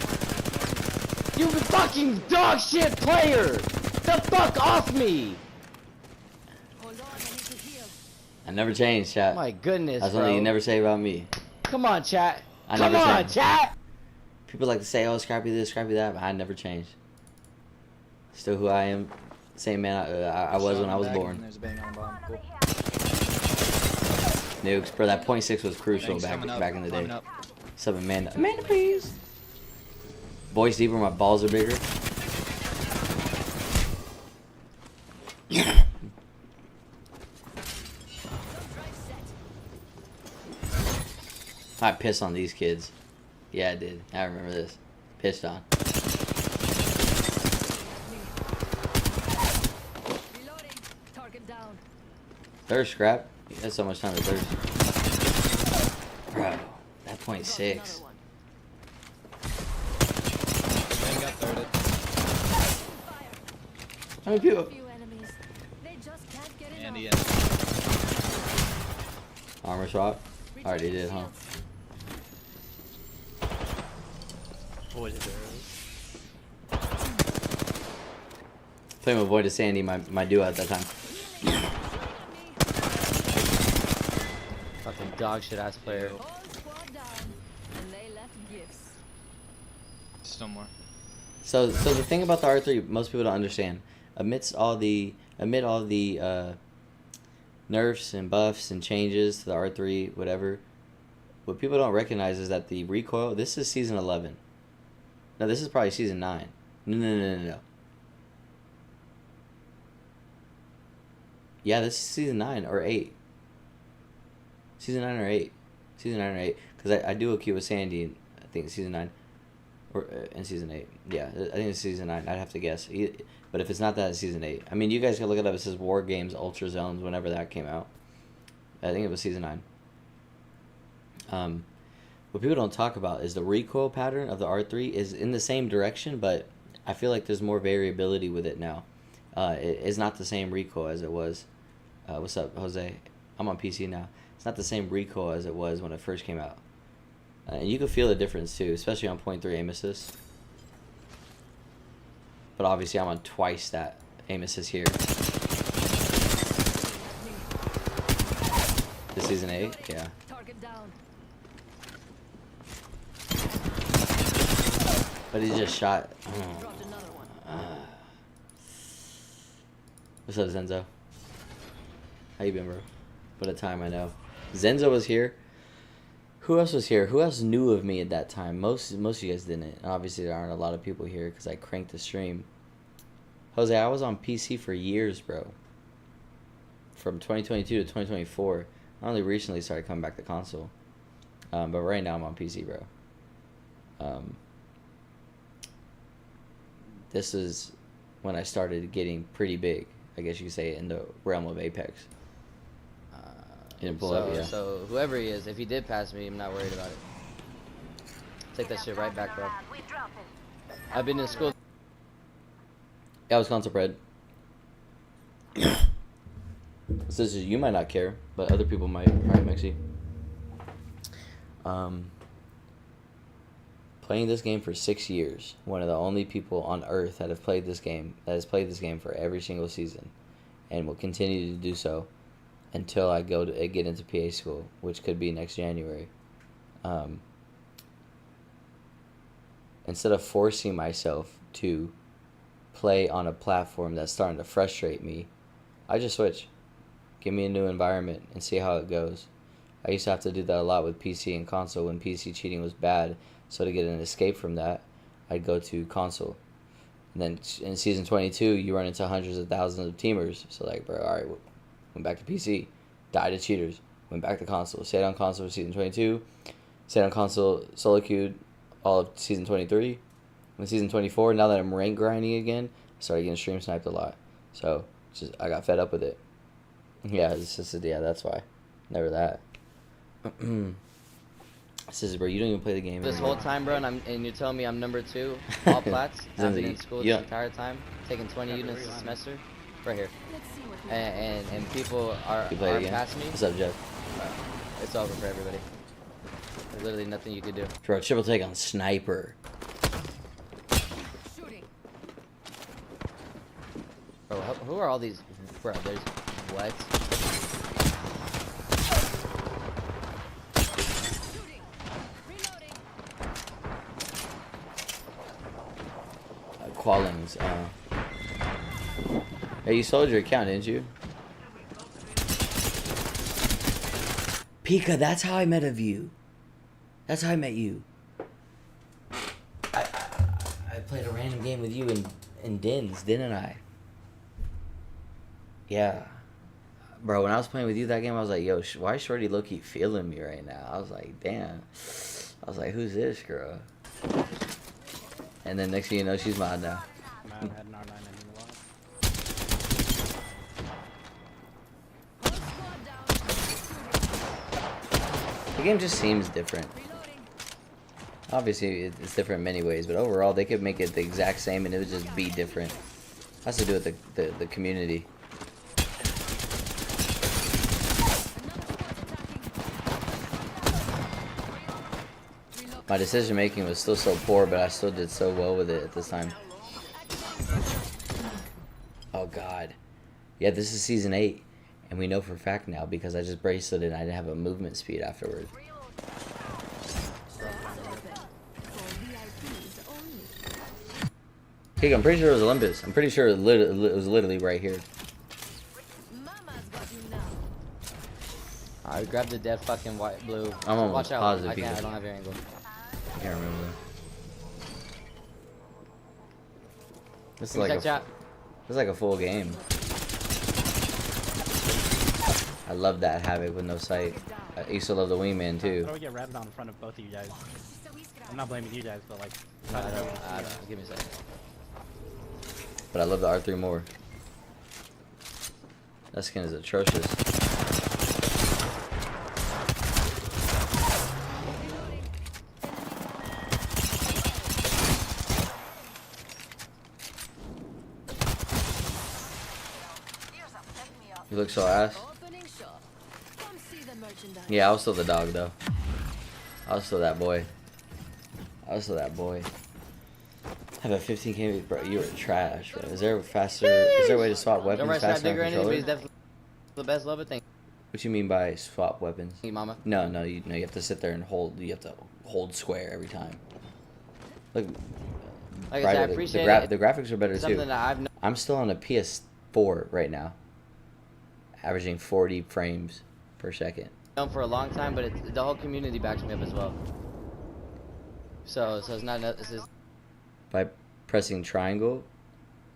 You fucking dog shit player! The fuck off me! Hold on, I need to heal. I never changed, chat. My goodness, That's bro. something you never say about me. Come on, chat. I Come never on, changed. chat! People like to say, oh, Scrappy this, Scrappy that, but I never changed. Still who I am. Same man I was when I was born. There's a bang on the bottom. Cool. Nukes, bro, that .6 was crucial Bangs coming up, back in the day. climbing up. What's up, Amanda? Amanda, please. Voice deeper, my balls are bigger. I pissed on these kids. Yeah, I did. I remember this. Pissed on. Reloading. Target down. Thirst, Scrap. You had so much time to thirst. Bro, that Got .6. another one. Bang got thirded. Fire. How many people? Few enemies. They just can't get enough. Andy and Armor swap? Already did, huh? boys are Playing with Void of Sandy, my duo at that time. Fucking dog shit ass player. Whole squad down. And they left gifts. still more. So the thing about the R3, most people don't understand. Amid all the nerfs and buffs and changes to the R3, whatever, what people don't recognize is that the recoil. This is season 11. No, this is probably season 9. No. Yeah, this is season 9 or 8. Season 9 or 8. Season 9 or 8. Because I do a queue with Sandy, in, I think season 9. Or in season 8. Yeah, I think it's season 9. I'd have to guess. But if it's not that, it's season 8. I mean, you guys can look it up. It says War Games Ultra Zones whenever that came out. I think it was season 9. What people don't talk about is the recoil pattern of the R3 is in the same direction, but I feel like there's more variability with it now. It is not the same recoil as it was. What's up, Jose? I'm on PC now. It's not the same recoil as it was when it first came out. And you can feel the difference too, especially on .3 aim assist. But obviously I'm on twice that aim assist here. This season 8? Yeah. Target down. But he just shot. Dropped another one. What's up, Zenzo? How you been, bro? What a time, I know. Zenzo was here. Who else was here? Who else knew of me at that time? Most of you guys didn't. And obviously, there aren't a lot of people here because I cranked the stream. Jose, I was on PC for years, bro. From 2022 to 2024. I only recently started coming back to console. But right now, I'm on PC, bro. This is when I started getting pretty big, I guess you could say, in the realm of Apex. You didn't pull up, yeah. So whoever he is, if he did pass me, I'm not worried about it. Take that shit right back, bro. I've been in school. Yeah, I was console bred. So you might not care, but other people might. Alright, Mexi. Playing this game for 6 years. One of the only people on Earth that has played this game for every single season, and will continue to do so until I go to get into PA school, which could be next January. Instead of forcing myself to play on a platform that's starting to frustrate me, I just switch. Give me a new environment and see how it goes. I used to have to do that a lot with PC and console when PC cheating was bad, so to get an escape from that, I'd go to console. And then in Season 22, you run into hundreds of thousands of teamers, so like, bro, alright, went back to PC, died to cheaters, went back to console, stayed on console for Season 22, stayed on console, solo queued all of Season 23. In Season 24, now that I'm rank grinding again, I started getting stream sniped a lot. So, I got fed up with it. Yeah, that's why. Never that. Says, bro, you don't even play the game This anymore. whole time, bro, and you're telling me I'm number 2, all plats. I've been in school Yeah. this entire time, taking 20 units a semester, right here. Let's see what we And people are You play again? past me. What's up, Jeff? It's over for everybody. There's literally nothing you can do. Bro, triple take on sniper. shooting. Bro, who are all these? Bro, there's what? Shooting. Reloading. Qualings. Hey, you sold your account, didn't you? Pika, that's how I met of you. That's how I met you. I played a random game with you in Dins, didn't I? Yeah. Bro, when I was playing with you that game, I was like, yo, why is Shorty low-key feeling me right now? I was like, damn. I was like, who's this girl? And then next thing you know, she's mine now. Man had an R9 in the wild. Whole squad down. Shooting. The game just seems different. Reloading. Obviously, it's different in many ways, but overall, they could make it the exact same and it would just be different. Has to do with the community. My decision making was still so poor, but I still did so well with it at this time. Oh God, yeah, this is season 8, and we know for a fact now because I just braceleted and I didn't have a movement speed afterward. Okay, I'm pretty sure it was Olympus. I'm pretty sure it was literally right here. Mama's got you now. I grabbed the dead fucking white blue. I'm almost Watch out. positive I because- don't have your angle. I can't remember. This is Can you like check chat? this is like a full game. I love that Havoc with no sight. I used to love the wingman How do too. we get ratted on in front of both of you guys? I'm not blaming you guys, but like, I don't know. Give me a second. But I love the R3 more. That skin is atrocious. You look so ass. Opening shop. Come see the merchandise. Yeah, I was still the dog though. I was still that boy. I was still that boy. I have a 15k, bro. You were trash, bro. Is there a faster? Is there a way to swap Don't weapons rush that faster on digger anything, but he's controller? definitely the best love it thing. What you mean by swap weapons? Mama. No, you have to sit there and hold. You have to hold square every time. Look, Like I said, I brighter, appreciate it. the graphics are better Something too. that I've known I'm still on a PS4 right now, averaging 40 frames per second. for a long time, but the whole community backs me up as well. So it's not. This is By pressing triangle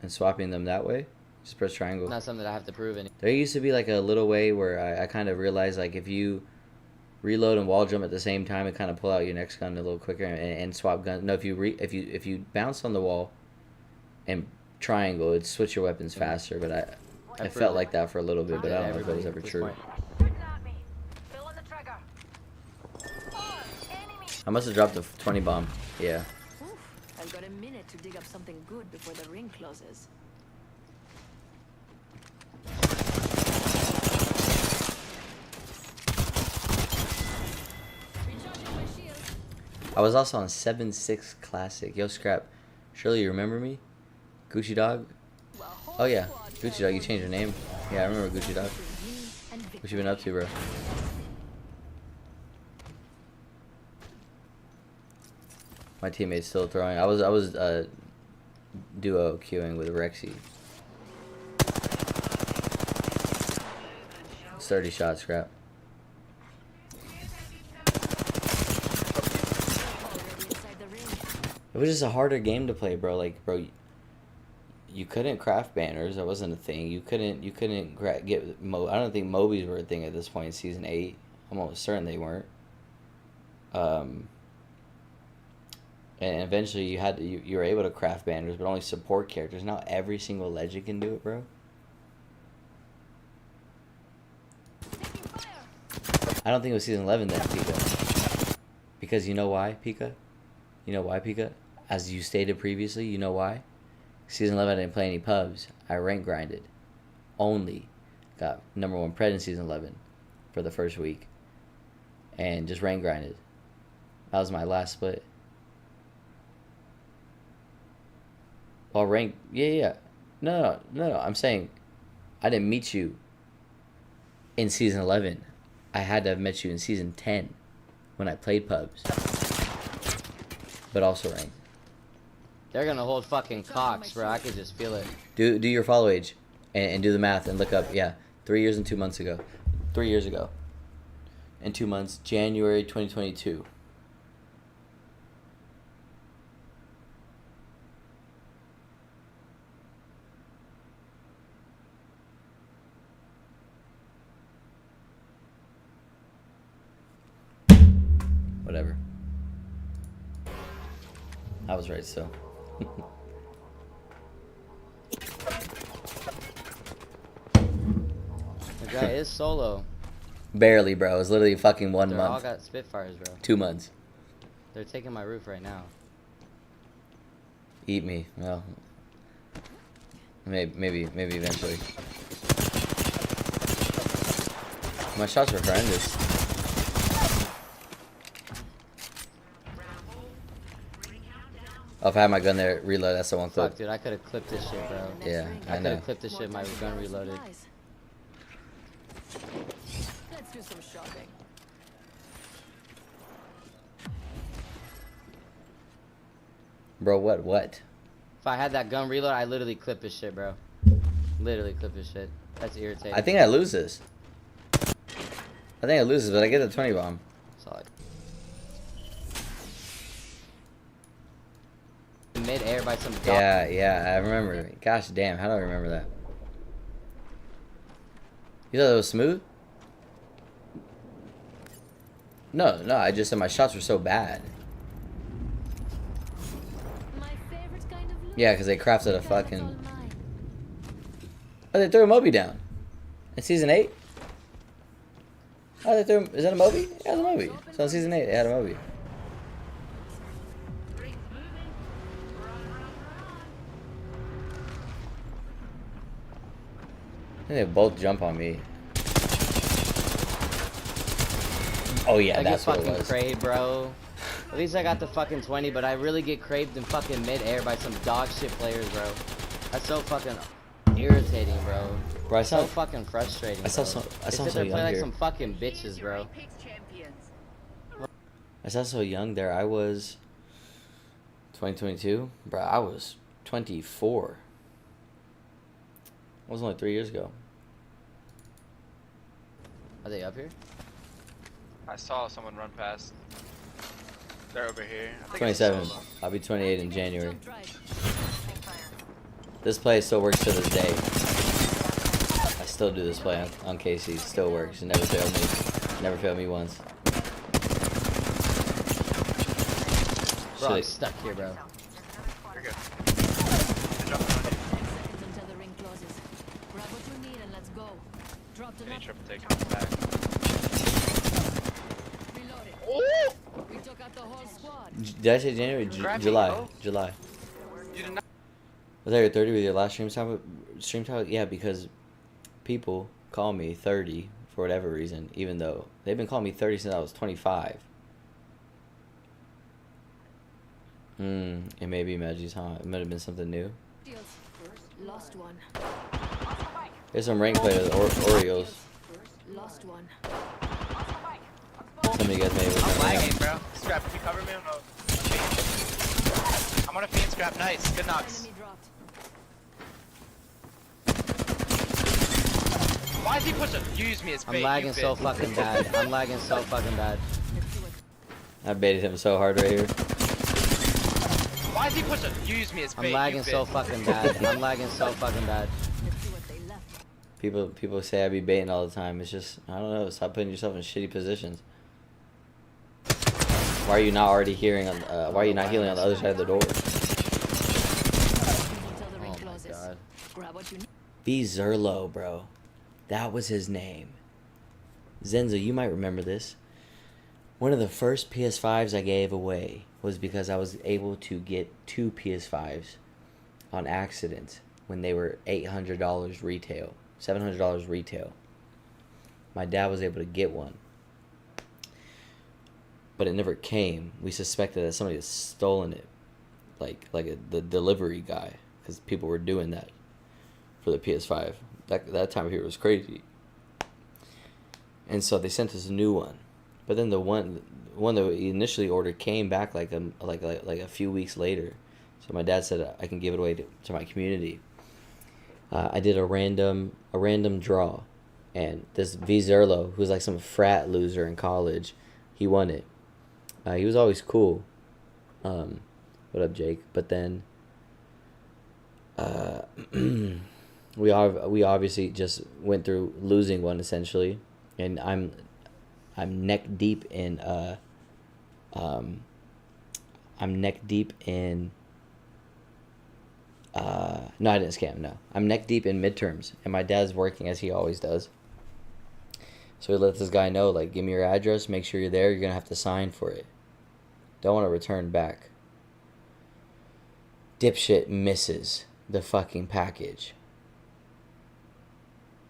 and swapping them that way, just press triangle. not something that I have to prove any. There used to be like a little way where I kind of realized like if you reload and wall jump at the same time, it kind of pull out your next gun a little quicker and swap guns. No, if you bounce on the wall and triangle, it'd switch your weapons faster. But I felt like that for a little bit, but I don't know if it was ever true. I must have dropped a 20 bomb. Yeah. Oof, I've got a minute to dig up something good before the ring closes. Recharging my shield. I was also on 7.6 Classic. Yo, Scrap. Surely you remember me? Gucci Dog? Well, Oh yeah, Gucci Dog. You changed your name. Yeah, I remember Gucci Dog. What you been up to, bro? My teammate's still throwing. I was duo queuing with Rexy. It's 30 shots, Scrap. It was just a harder game to play, bro. Like, bro, you couldn't craft banners. That wasn't a thing. You couldn't get I don't think Mobies were a thing at this point in season 8. I'm almost certain they weren't. And eventually you were able to craft banners, but only support characters. Now every single legend can do it, bro. I don't think it was season 11 then, Pico. Because you know why, Pika? You know why, Pika? As you stated previously, you know why? Season 11, I didn't play any pubs. I rank grinded. Only got #1 pred in Season 11 for the first week. And just rank grinded. That was my last split. Well, rank... Yeah. No. I'm saying I didn't meet you in Season 11. I had to have met you in Season 10 when I played pubs. But also ranked. They're gonna hold fucking cocks, bro. I could just feel it. Do your follow age and do the math and look up. Yeah, 3 years and 2 months ago. 3 years ago. And 2 months, January 2022. Whatever. I was right still. The guy is solo. Barely, bro. It was literally fucking 1 They all month. got Spitfires, bro. 2 months. They're taking my roof right now. Eat me. Well, maybe eventually. My shots were horrendous. Oh, if I had my gun there, reload. That's the one clip. Fuck, dude, I could have clipped this shit, bro. Yeah, I I could know. have clipped this shit. My gun reloaded. Let's do some shopping. Bro, what? If I had that gun reload, I literally clip this shit, bro. Literally clip this shit. That's irritating. I think I lose this. But I get the 20 bomb. Solid. Mid-air by some dog. Yeah, I remember. Gosh damn, how do I remember that? You thought it was smooth? No, I just said my shots were so bad. My favorite kind of loot. Yeah, because they crafted a That's fucking... all mine. Oh, they threw a Moby down. In Season 8? Oh, they threw... Is that a Moby? Yeah, it's a Moby. So in Season 8, they had a Moby. I think they both jump on me. Oh yeah, I get that's what it fucking was. craved, bro. At least I got the fucking 20, but I really get craved in fucking mid-air by some dog shit players, bro. That's so fucking irritating, bro. Bro, I So saw... fucking frustrating. I saw bro. so- I They saw sit so there young play like here. some fucking bitches, bro. I saw so young there. I was 2022. Bro, I was 24. That was only 3 years ago. Are they up here? I saw someone run past. They're over here. I think it's 27. solo. I'll be 28 in January. Jump drive. This play still works to this day. I still do this play on KC. Still works. It never failed me. Never failed me once. Bro, I'm Shit. stuck here, bro. You're good. They're jumping on you. Seconds until the ring closes. Grab what you need and let's go. Drop the Any map. triple take coming back. Reload it. Oh! We took out the whole squad. Did I say January? Scrappy, July. bro. July. You did not. Was that your 30 with your last stream time? Stream time? Yeah, because people call me 30 for whatever reason, even though they've been calling me 30 since I was 25. It may be Magi's, huh? It might have been something new. Deals. Lost one. There's some rank players, Orioles. Lost one. Some of you guys may have I'm lagging, remember. bro. Scrap, if you cover me, I'm gonna change. I'm on a fiend, Scrap. Nice. Good knocks. Enemy dropped. Why is he pushing? Use me as bait. I'm lagging you so bitch. fucking bad. I'm lagging so fucking bad. Let's do it. I baited him so hard right here. Why is he pushing? Use me as bait. I'm lagging you so bitch. fucking bad. I'm lagging so fucking bad. Let's do what they left. People say I be baiting all the time. It's just, I don't know. Stop putting yourself in shitty positions. Why are you not already hearing on? Why are you not healing on the other side of the door? Until the ring Oh my closes. god. Grab what you need. V Zerlo, bro. That was his name. Zenzo, you might remember this. One of the first PS5s I gave away was because I was able to get 2 PS5s on accident when they were $800 retail, $700 retail. My dad was able to get one, but it never came. We suspected that somebody had stolen it, the delivery guy, because people were doing that for the PS5. That time of year was crazy, and so they sent us a new one. But then the one that we initially ordered came back like a few weeks later. So my dad said I can give it away to my community. I did a random draw, and this V Zerlo, who was like some frat loser in college, he won it. He was always cool. What up, Jake? But then we obviously just went through losing one essentially, and I'm neck deep in no, I didn't scam, no. I'm neck deep in midterms, and my dad's working as he always does. So he let this guy know, like, give me your address, make sure you're there, you're gonna have to sign for it. Don't want to return back. Dipshit misses the fucking package.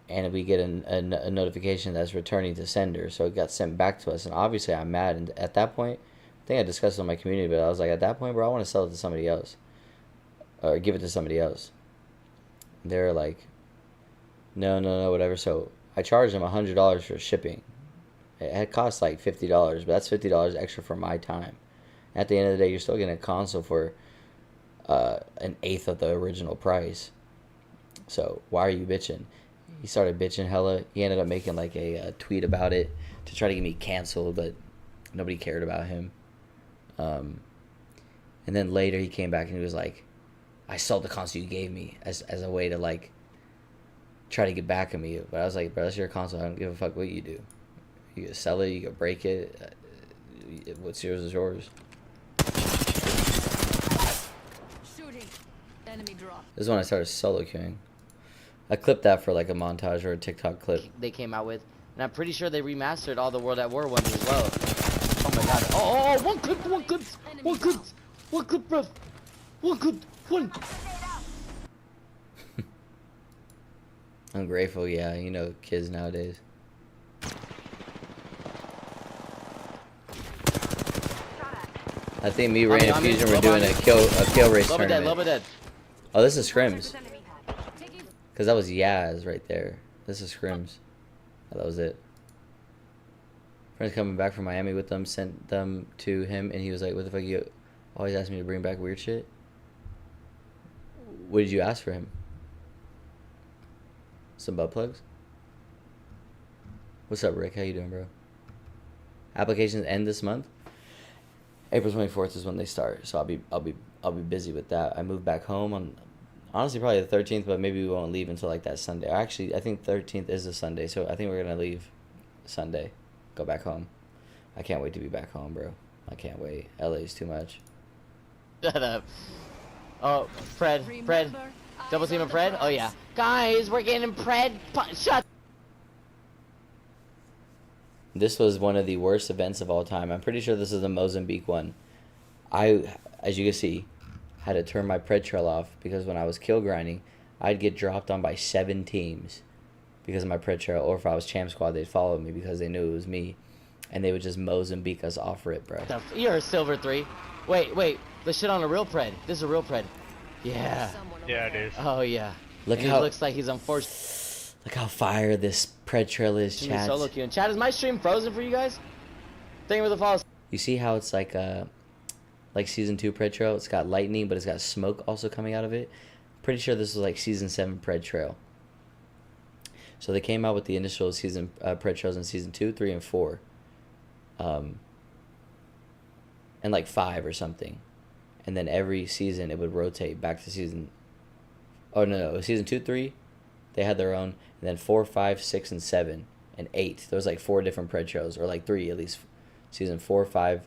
And we get a notification that's returning to sender, so it got sent back to us, and obviously I'm mad, and at that point, I think I discussed it in my community, but I was like, at that point, bro, I want to sell it to somebody else. Or give it to somebody else. They're like, no, whatever. So I charged them $100 for shipping. It had cost like $50, but that's $50 extra for my time. At the end of the day, you're still getting a console for an eighth of the original price. So why are you bitching? He started bitching hella. He ended up making like a tweet about it to try to get me canceled, but nobody cared about him. And then later he came back and he was like, I sold the console you gave me as a way to like try to get back at me. But I was like, bro, that's your console. I don't give a fuck what you do. You can sell it, you can break it. What's yours is yours. Shooting. Enemy drop. This is when I started solo queuing. I clipped that for like a montage or a TikTok clip. They came out with, and I'm pretty sure they remastered all the World at War ones as well. Oh my god. Oh, one clip, bro. One clip. Ungrateful, yeah, you know, kids nowadays. I think me, Ray, and Fusion were doing a kill race tournament. Love it dead. Oh, this is Scrims. Because that was Yaz right there. This is Scrims. Oh, that was it. Friends coming back from Miami with them sent them to him, and he was like, what the fuck, you always ask me to bring back weird shit? What did you ask for him? Some butt plugs? What's up, Rick? How you doing, bro? Applications end this month. April 24th is when they start, so I'll be busy with that. I moved back home on honestly probably the 13th, but maybe we won't leave until like that Sunday. Actually, I think 13th is a Sunday, so I think we're gonna leave Sunday, go back home. I can't wait to be back home, bro. I can't wait. LA's too much. Shut up. Oh, Fred. Double team of Fred? Oh yeah. Guys, we're getting Fred. Shut. This was one of the worst events of all time. I'm pretty sure this is the Mozambique one. I, as you can see, had to turn my pred trail off because when I was kill grinding, I'd get dropped on by 7 teams because of my pred trail, or if I was champ squad, they'd follow me because they knew it was me, and they would just Mozambique us off rip, bro. You're a silver 3. Wait. The shit on a real pred. This is a real pred. Yeah. Yeah, it is. Oh yeah. Look and how it looks like he's unforced. Look how fire this pred trail is, chat. Solo queuing. Chat, is my stream frozen for you guys? Thank you for the follow. You see how it's like season 2 pred trail? It's got lightning, but it's got smoke also coming out of it. Pretty sure this was like season 7 pred trail. So they came out with the initial season pred trails in season 2, 3, and 4, and like 5 or something. And then every season it would rotate back to season. Oh no! It was season 2, 3. They had their own, and then 4, 5, 6, and 7, and 8. There was like 4 different pred trails, or like 3 at least. Season 4, 5,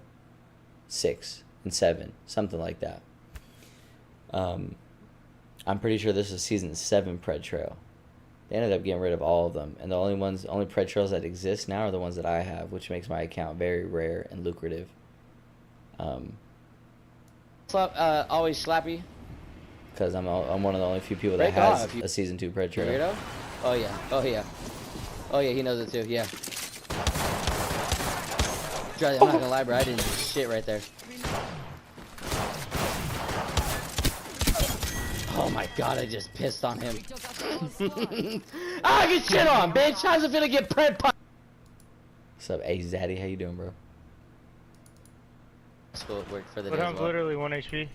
6, and 7, something like that. I'm pretty sure this is season 7 pred trail. They ended up getting rid of all of them, and the only pred trails that exist now are the ones that I have, which makes my account very rare and lucrative. Always slappy. Because I'm one of the only few people that Break has off, you a season 2 pred trail. Weirdo? Oh yeah. Oh yeah. Oh yeah. He knows it too. Yeah. I'm not gonna lie, bro. I didn't do shit right there. Oh my god, I just pissed on him. Ah, get shit on, bitch! How's it gonna get pred pop? What's up, Ace Daddy? How you doing, bro? School work for the But day I'm as well. literally 1 HP.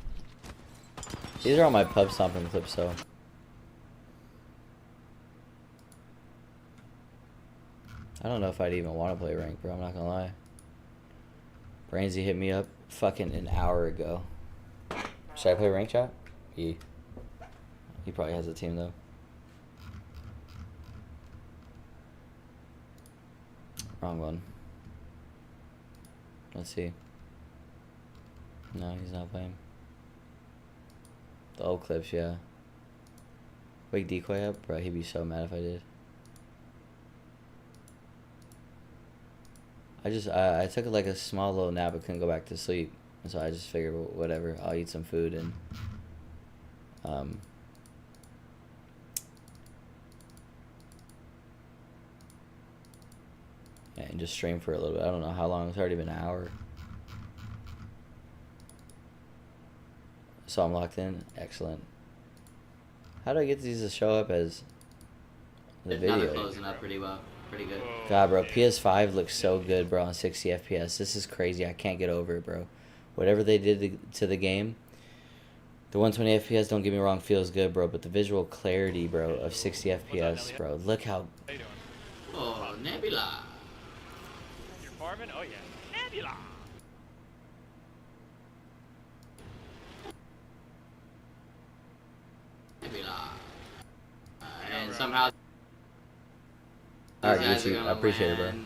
These are all my pub stomping clips, so. I don't know if I'd even want to play rank, bro. I'm not gonna lie. Brainsy hit me up fucking an hour ago. Should I play rank, chat? Yeah. He probably has a team though. Wrong one. Let's see. No, he's not playing. The old clips, yeah. Wake Decoy up? Bro, he'd be so mad if I did. I took like a small little nap but couldn't go back to sleep. And so I just figured, whatever, I'll eat some food and and just stream for a little bit. I don't know how long. It's already been an hour. So I'm locked in. Excellent. How do I get these to show up as the Now they're video? closing up pretty well. Pretty good. God, bro, PS5 looks so good, bro, on 60 FPS. This is crazy. I can't get over it, bro. Whatever they did to the game, the 120 FPS, don't get me wrong, feels good, bro. But the visual clarity, bro, of 60 FPS, bro. Look how... How you doing? Oh, Nebula. You're farming? Oh yeah. Nebula! Nebula. And somehow. Alright, these guys are Gucci, gonna I appreciate it, bro. land.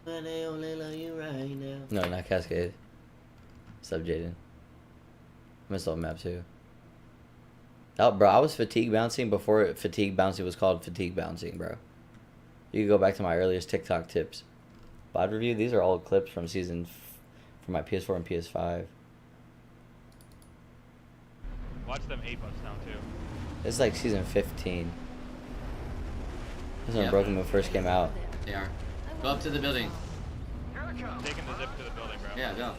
But they only love you right now. No, not Cascade. What's up, Jaden? I missed all map too. Oh, bro, I was fatigue bouncing before fatigue bouncing was called fatigue bouncing, bro. You can go back to my earliest TikTok tips. Bod review, these are all clips from from my PS4 and PS5. Watch them 8 bucks now too. This is like season 15. This is when Yeah. Broken Move first came out. They are. Go up to the building. Taking the zip to the building, bro. Yeah, go.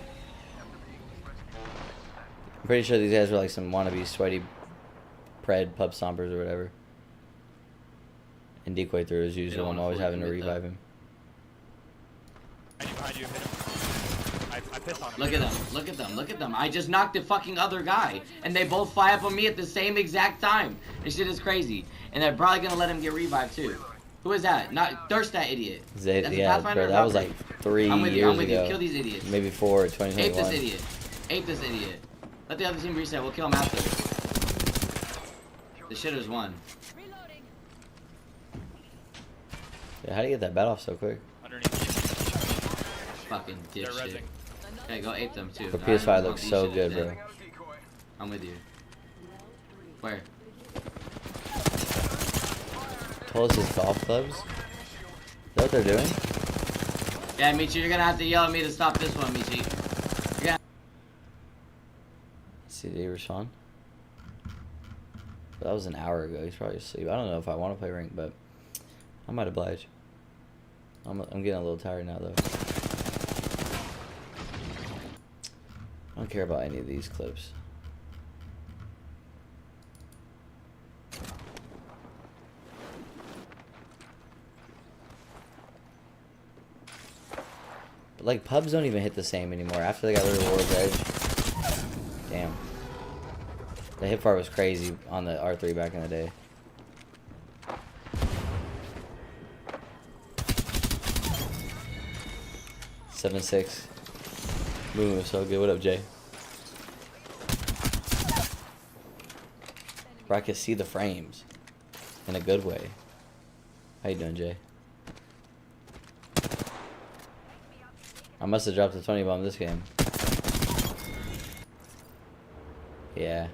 I'm pretty sure these guys were like some wannabe sweaty pred pub stompers or whatever. And Decoy through as usual. don't I'm wanna always fully having to commit revive him. Behind you, hit him. I pissed on him. Look at them. Look at them. Look at them. I just knocked the fucking other guy. And they both fly up on me at the same exact time. This shit is crazy. And they're probably gonna let him get revived too. Who is that? Not Thirst, that idiot. That's a Yeah, Pathfinder bro, or that was Valkyrie? like 3 I'm with you. years I'm with you. ago. Kill these idiots. Maybe 4 or Ape 2021. this idiot. Ape this idiot. Let the other team reset. We'll kill him after. The shitters won. Reloading. Yeah, how do you get that bat off so quick? Underneath Fucking you. They're dipshit. rezzing. Okay, go ape them too. The Alright, PS5 fuck looks these so shitters good, then. bro. I'm with you. Where? Told us his golf clubs? Is that what they're doing? Yeah, Michi, you're gonna have to yell at me to stop this one, Michi. Yeah. See, did he respond? That was an hour ago. He's probably asleep. I don't know if I want to play rank, but I might oblige. I'm getting a little tired now, though. I don't care about any of these clips. But like pubs don't even hit the same anymore after they got rid of War's Edge. Damn. The hip fart was crazy on the R3 back in the day. Seven six. Moving was so good. What up, Jay? Bro, I can see the frames in a good way. How you doing, Jay? I must have dropped a 20 bomb this game. Yeah.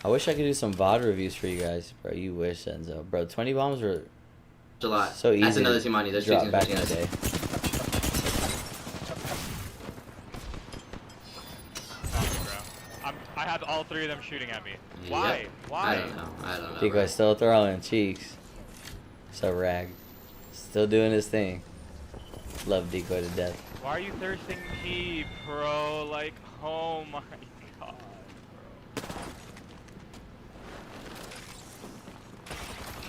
I wish I could do some VOD reviews for you guys, bro. You wish, Enzo. Bro, 20 bombs were a lot. so easy. That's another team on you. to There's two drop teams back in pushing the us. day. I have all three of them shooting at me. Yep. Why? Why? I don't know. I don't know. Decoy bro. still throwing cheeks. So rag. Still doing his thing. Love Decoy to death. Why are you thirsting pee, bro? Like, oh my god, bro.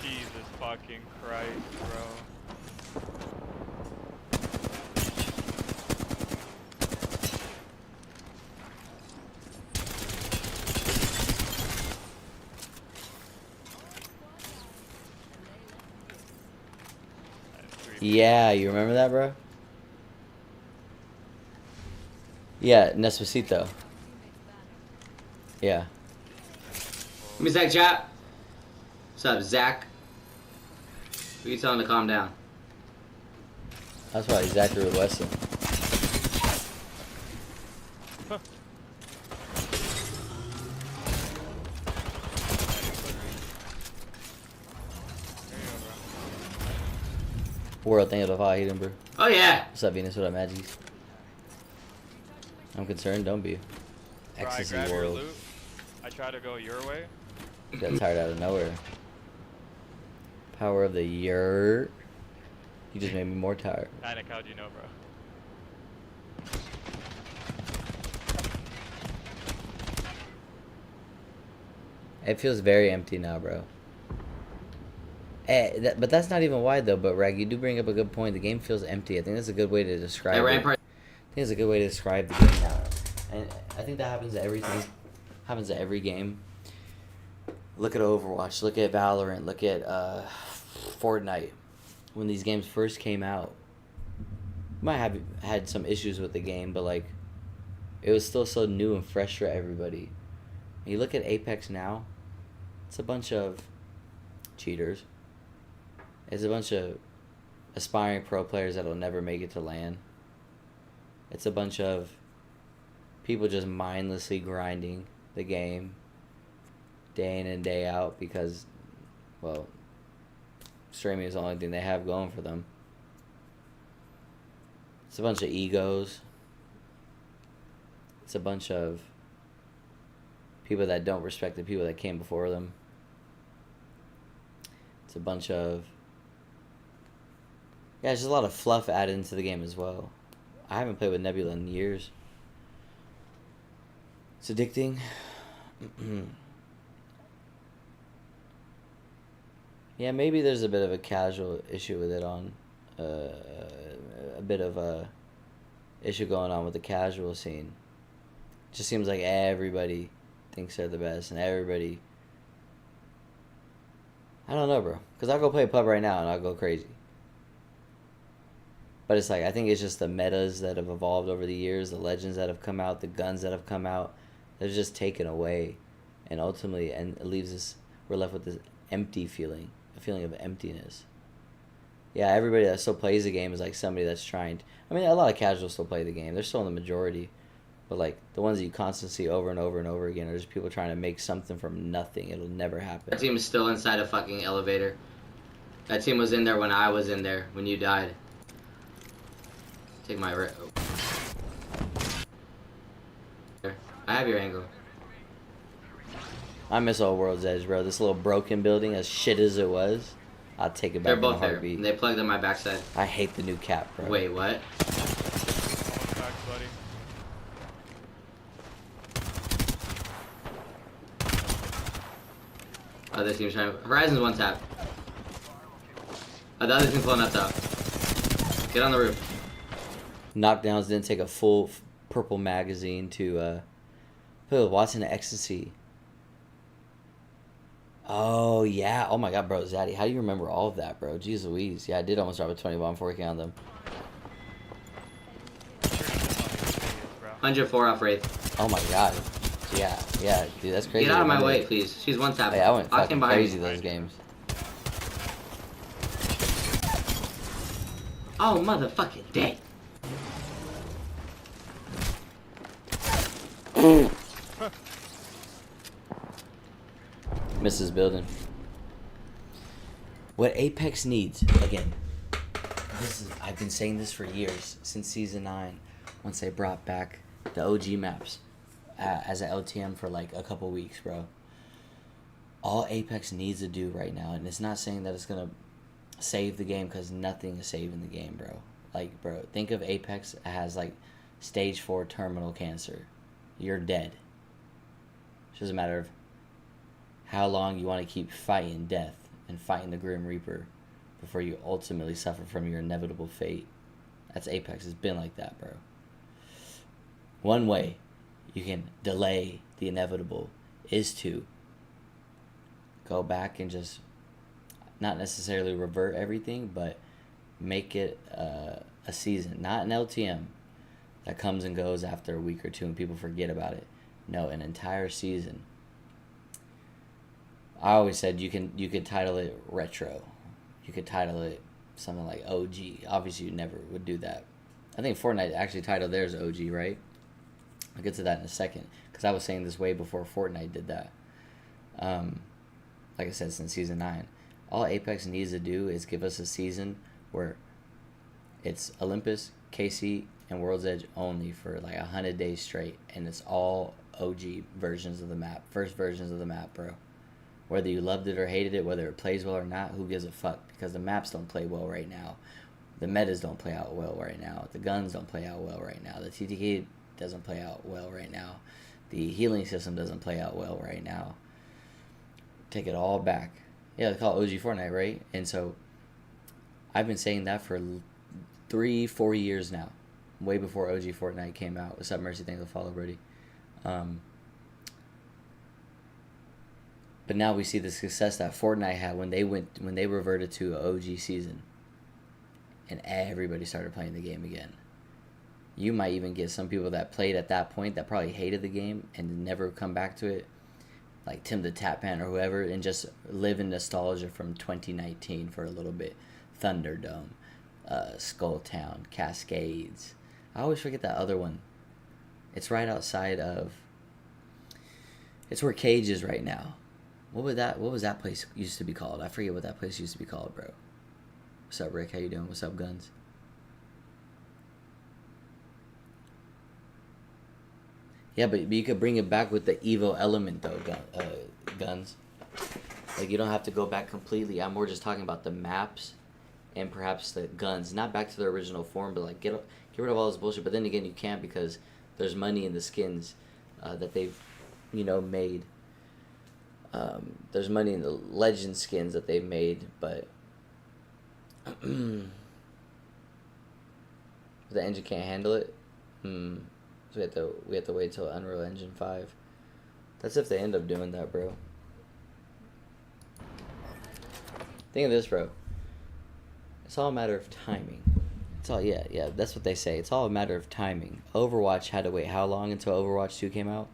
Jesus fucking Christ, bro. Yeah, you remember that, bro? Yeah, Necesito. Yeah. Give me Zach chat. What's up, Zach? Who you telling to calm down? That's why Zachary Weston. World thing of the fight, hit him, bro. Oh yeah. What's up, Venus? What up, Maggies? I'm concerned, don't be. Bro, I Ecstasy grab your world. loot. I try to go your way. Got tired out of nowhere. Power of the yurt. You just made me more tired. Panic, how'd you know, bro? It feels very empty now, bro. But that's not even why, though. But Rag, you do bring up a good point. The game feels empty. I think that's a good way to describe Hey, it. Rampart. I think it's a good way to describe the game now. And I think that happens to everything. Happens to every game. Look at Overwatch. Look at Valorant. Look at Fortnite. When these games first came out, might have had some issues with the game, but like, it was still so new and fresh for everybody. And you look at Apex now, it's a bunch of cheaters. It's a bunch of aspiring pro players that'll never make it to LAN. It's a bunch of people just mindlessly grinding the game day in and day out because, well, streaming is the only thing they have going for them. It's a bunch of egos. It's a bunch of people that don't respect the people that came before them. It's a bunch of... yeah, there's just a lot of fluff added into the game as well. I haven't played with Nebula in years. It's addicting. Yeah, maybe there's a bit of a casual issue with it on... a bit of a issue going on with the casual scene. It just seems like everybody thinks they're the best, and everybody... I don't know, bro. Because I'll go play pub right now, and I'll go crazy. But it's like, I think it's just the metas that have evolved over the years, the legends that have come out, the guns that have come out, they're just taken away. And ultimately, and it leaves us, we're left with this empty feeling, a feeling of emptiness. Yeah, everybody that still plays the game is like somebody that's trying to, I mean, a lot of casuals still play the game. They're still in the majority. But like, the ones that you constantly see over and over and over again are just people trying to make something from nothing. It'll never happen. That team is still inside a fucking elevator. That team was in there when I was in there, when you died. Take my I have your angle. I miss old World's Edge, bro. This little broken building, as shit as it was, I'll take it back They're in a both there. heartbeat. They plugged in my backside. I hate the new cap, bro. Wait, what? Almost back, buddy. Other team's trying. Horizon's one tap. The other team's pulling up top. Get on the roof. Knockdowns didn't take a full purple magazine to put Watson to ecstasy. Oh, yeah. Oh, my God, bro. Zaddy, how do you remember all of that, bro? Jeez Louise. Yeah, I did almost drop a 20 bomb before I on them. 104 off Wraith. Oh, my God. Yeah, yeah. Dude, that's crazy. Get out of my way, please. She's one tap. Hey, I went I fucking came behind crazy you. those games. Oh, motherfucking day. Mrs. Building. What Apex needs, again, I've been saying this for years, since Season 9, once they brought back the OG maps as an LTM for like a couple weeks, bro. All Apex needs to do right now, and it's not saying that it's going to save the game, because nothing is saving the game, bro. Like, bro, think of Apex as like stage 4 terminal cancer. You're dead. It's just a matter of how long you want to keep fighting death and fighting the Grim Reaper before you ultimately suffer from your inevitable fate. That's Apex. It's been like that, bro. One way you can delay the inevitable is to go back and just not necessarily revert everything, but make it a season, not an LTM that comes and goes after a week or two and people forget about it. No, an entire season. I always said you could title it retro. You could title it something like OG. Obviously, you never would do that. I think Fortnite actually titled theirs OG, right? I'll get to that in a second, because I was saying this way before Fortnite did that. Like I said, since Season 9. All Apex needs to do is give us a season where it's Olympus, KC, and World's Edge only for like 100 days straight, and it's all OG versions of the map, first versions of the map, bro. Whether you loved it or hated it, whether it plays well or not, who gives a fuck? Because the maps don't play well right now. The metas don't play out well right now. The guns don't play out well right now. The TTK doesn't play out well right now. The healing system doesn't play out well right now. Take it all back. Yeah, they call it OG Fortnite, right? And so I've been saying that for 3-4 years now. Way before OG Fortnite came out. What's up, Mercy? Thanks for the follow, Brody. But now we see the success that Fortnite had when they reverted to an OG season, and everybody started playing the game again. You might even get some people that played at that point that probably hated the game and never come back to it, like Tim the Tapman or whoever, and just live in nostalgia from 2019 for a little bit. Thunderdome, Skulltown, Cascades. I always forget that other one. It's right outside of. It's where Cage is right now. What was that place used to be called? I forget what that place used to be called, bro. What's up, Rick? How you doing? What's up, Guns? Yeah, but you could bring it back with the Evo element, though, Guns. Like, you don't have to go back completely. I'm more just talking about the maps and perhaps the guns. Not back to their original form, but, like, get rid of all this bullshit. But then again, you can't, because there's money in the skins that they've, made. There's money in the legend skins that they've made, but the engine can't handle it. So we have to wait till Unreal Engine 5. That's if they end up doing that, bro. Think of this, bro. It's all a matter of timing. It's all yeah. That's what they say. It's all a matter of timing. Overwatch had to wait how long until Overwatch 2 came out?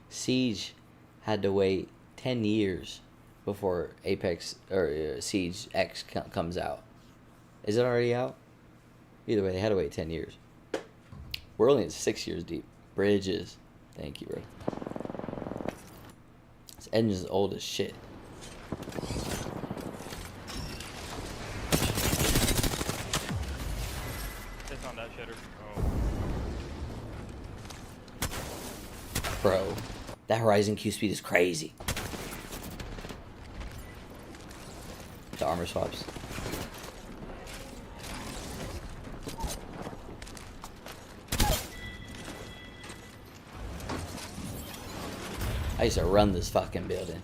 Siege had to wait 10 years before Apex or Siege X comes out. Is it already out? Either way, they had to wait 10 years. We're only 6 years deep. Bridges. Thank you, bro. This engine's old as shit. It's on that shitter. Bro, that Horizon Q speed is crazy. The armor swaps. I used to run this fucking building.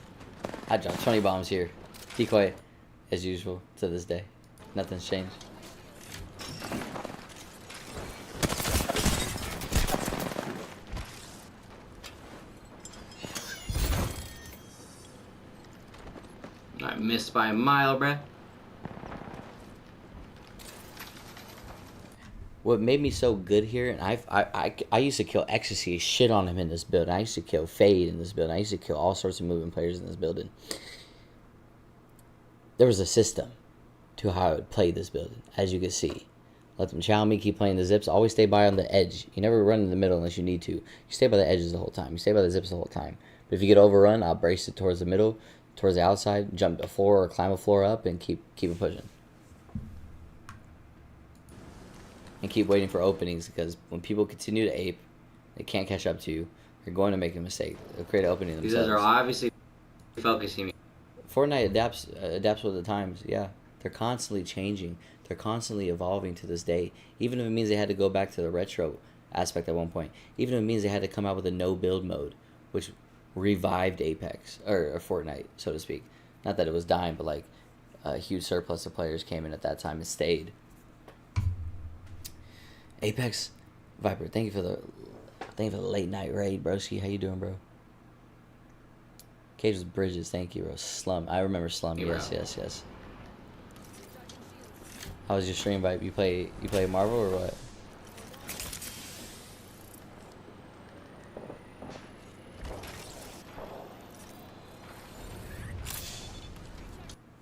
I dropped 20 bombs here. Decoy, as usual, to this day. Nothing's changed. I missed by a mile, bruh. What made me so good here, and I used to kill Ecstasy, shit on him in this building. I used to kill Fade in this building. I used to kill all sorts of moving players in this building. There was a system to how I would play this building, as you can see. Let them chow me, keep playing the zips. Always stay by on the edge. You never run in the middle unless you need to. You stay by the edges the whole time. You stay by the zips the whole time. But if you get overrun, I'll brace it towards the middle, towards the outside, jump a floor or climb a floor up, and keep it pushing. And keep waiting for openings, because when people continue to ape, they can't catch up to you. You're going to make a mistake. They'll create an opening themselves. These guys are obviously focusing me. Fortnite adapts with the times. Yeah, they're constantly changing. They're constantly evolving to this day. Even if it means they had to go back to the retro aspect at one point. Even if it means they had to come out with a no build mode, which revived Apex or Fortnite, so to speak. Not that it was dying, but like a huge surplus of players came in at that time and stayed. Apex Viper, thank you for the late night raid, broski. How you doing, bro? Cages Bridges, thank you, bro. Slum, I remember Slum. Yes. How was your stream, Vibe? You play Marvel or what?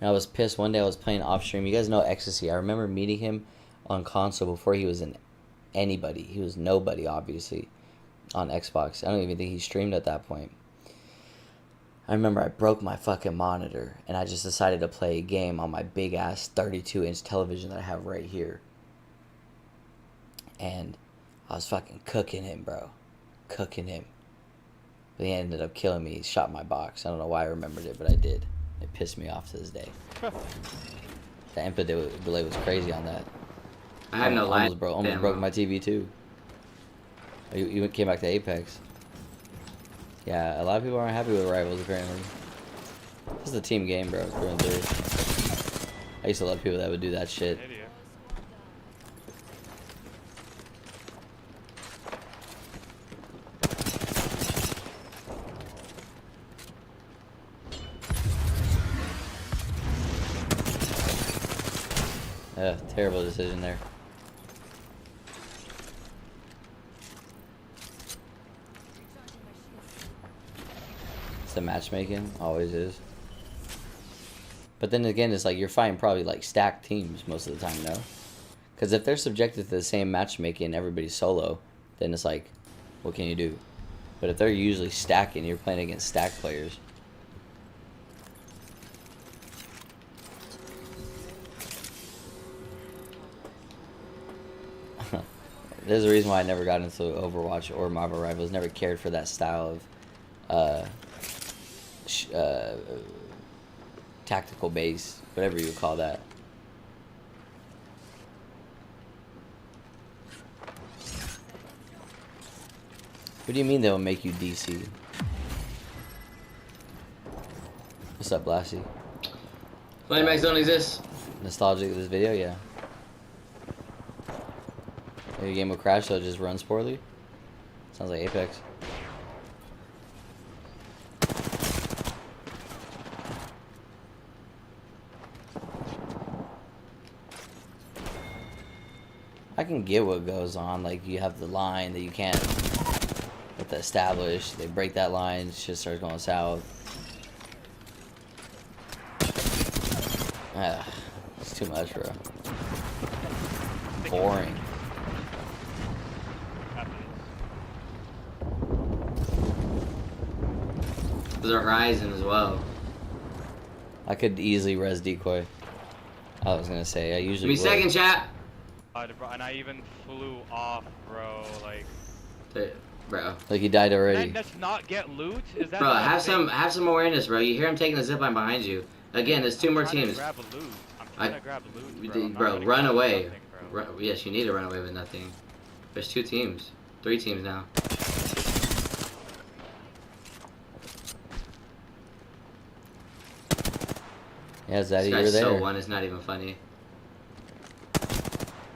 I was pissed. One day I was playing off stream. You guys know Ecstasy. I remember meeting him on console before he was anybody. He was nobody, obviously, on Xbox. I don't even think he streamed at that point. I remember I broke my fucking monitor, and I just decided to play a game on my big-ass 32-inch television that I have right here. And I was fucking cooking him, bro. Cooking him. But he ended up killing me. He shot my box. I don't know why I remembered it, but I did. It pissed me off to this day. The input delay was crazy on that. I had no light. Almost broke my TV, too. You came back to Apex. Yeah, a lot of people aren't happy with Rivals, apparently. This is a team game, bro. Through and through. I used to love people that would do that shit. Idiot. Terrible decision there. It's the matchmaking, always is. But then again, it's like you're fighting probably like stacked teams most of the time, no? Because if they're subjected to the same matchmaking and everybody's solo, then it's like, what can you do? But if they're usually stacking, you're playing against stacked players. There's a reason why I never got into Overwatch or Marvel Rivals. Never cared for that style of tactical base, whatever you would call that. What do you mean they'll make you DC? What's up, Blassie? Flame Max don't exist. Nostalgic of this video, yeah. Maybe your game will crash, so it just runs poorly. Sounds like Apex. I can get what goes on, like you have the line that you can't have to establish. They break that line, shit starts going south. It's too much, bro. Boring. There's a Horizon as well. I could easily res decoy. I was gonna say, I usually Give me second, chat. And I even flew off, bro. Like, Bro. Like he died already. and let's not get loot. Is that? Bro, not have a thing? some awareness, bro. You hear him taking the zipline behind you. Again, there's two more I'm trying to teams. grab a loot. I'm trying to grab a loot, bro. I'm not Bro, gonna run grab away. nothing, bro. Yes, you need to run away with nothing. There's 2 teams. 3 teams now. Yeah, Zaddy, This you're guy's there. so 1 is not even funny.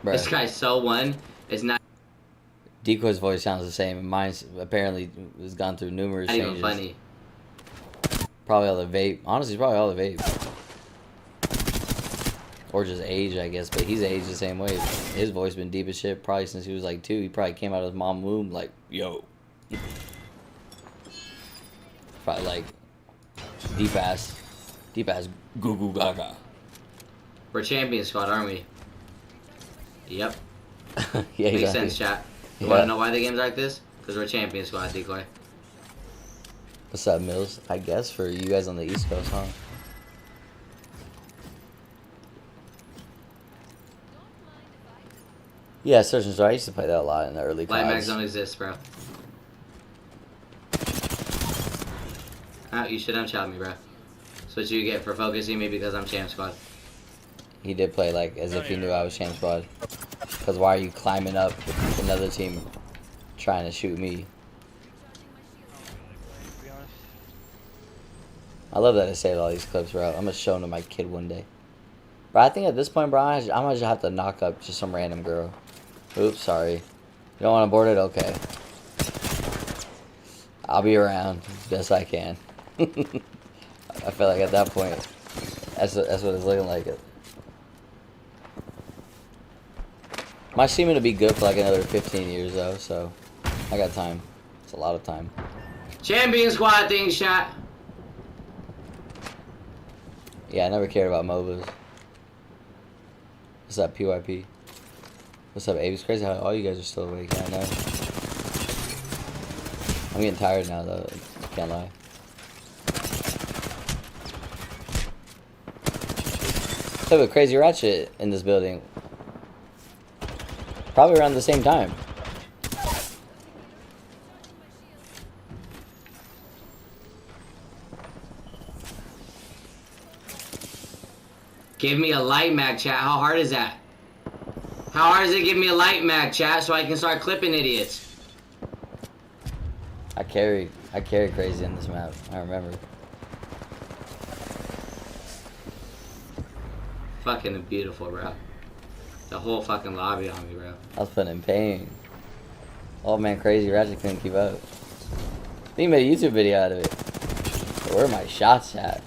Bruh. This guy's so 1 is not Decoy's voice sounds the same, and mine's apparently has gone through numerous even changes. funny. Probably all the vape. Honestly, probably all the vape. Or just age, I guess. But he's aged the same way. His voice been deep as shit probably since he was like 2. He probably came out of his mom's womb like, yo. Probably like deep ass goo goo gaga. We're champion squad, aren't we? Yep. Yeah, Makes exactly. sense, chat. You Yeah. wanna know why the game's like this? Because we're champion squad, Decoy. What's up, Mills? I guess for you guys on the East Coast, huh? Yeah, Search and Destroy. I used to play that a lot in the early Light mags CODs. don't exist, bro. You should unchop me, bro. That's what you get for focusing me because I'm champ squad. He did play like as if he knew I was Champ Squad. Because why are you climbing up with another team trying to shoot me? To be honest. I love that I saved all these clips, bro. I'm gonna show them to my kid one day. Bro, I think at this point, bro, I'm gonna just have to knock up just some random girl. Oops, sorry. You don't want to board it? Okay. I'll be around as best I can. I feel like at that point, that's what it's looking like. My seeming to be good for like another 15 years though, so I got time. It's a lot of time. Champion squad thing, shot. Yeah, I never cared about MOBAs. What's up, PYP? What's up, Abe? It's crazy how all you guys are still awake. I know. I'm getting tired now though. Can't lie. Let's have a crazy ratchet in this building. Probably around the same time. Give me a light mag, chat. How hard is that? How hard is it? Give me a light mag, chat, so I can start clipping idiots. I carry crazy in this map. I remember. Fucking beautiful, bro. The whole fucking lobby on me, bro. I was putting in pain. Oh man, crazy ratchet couldn't keep up. He made a YouTube video out of it. But where are my shots at?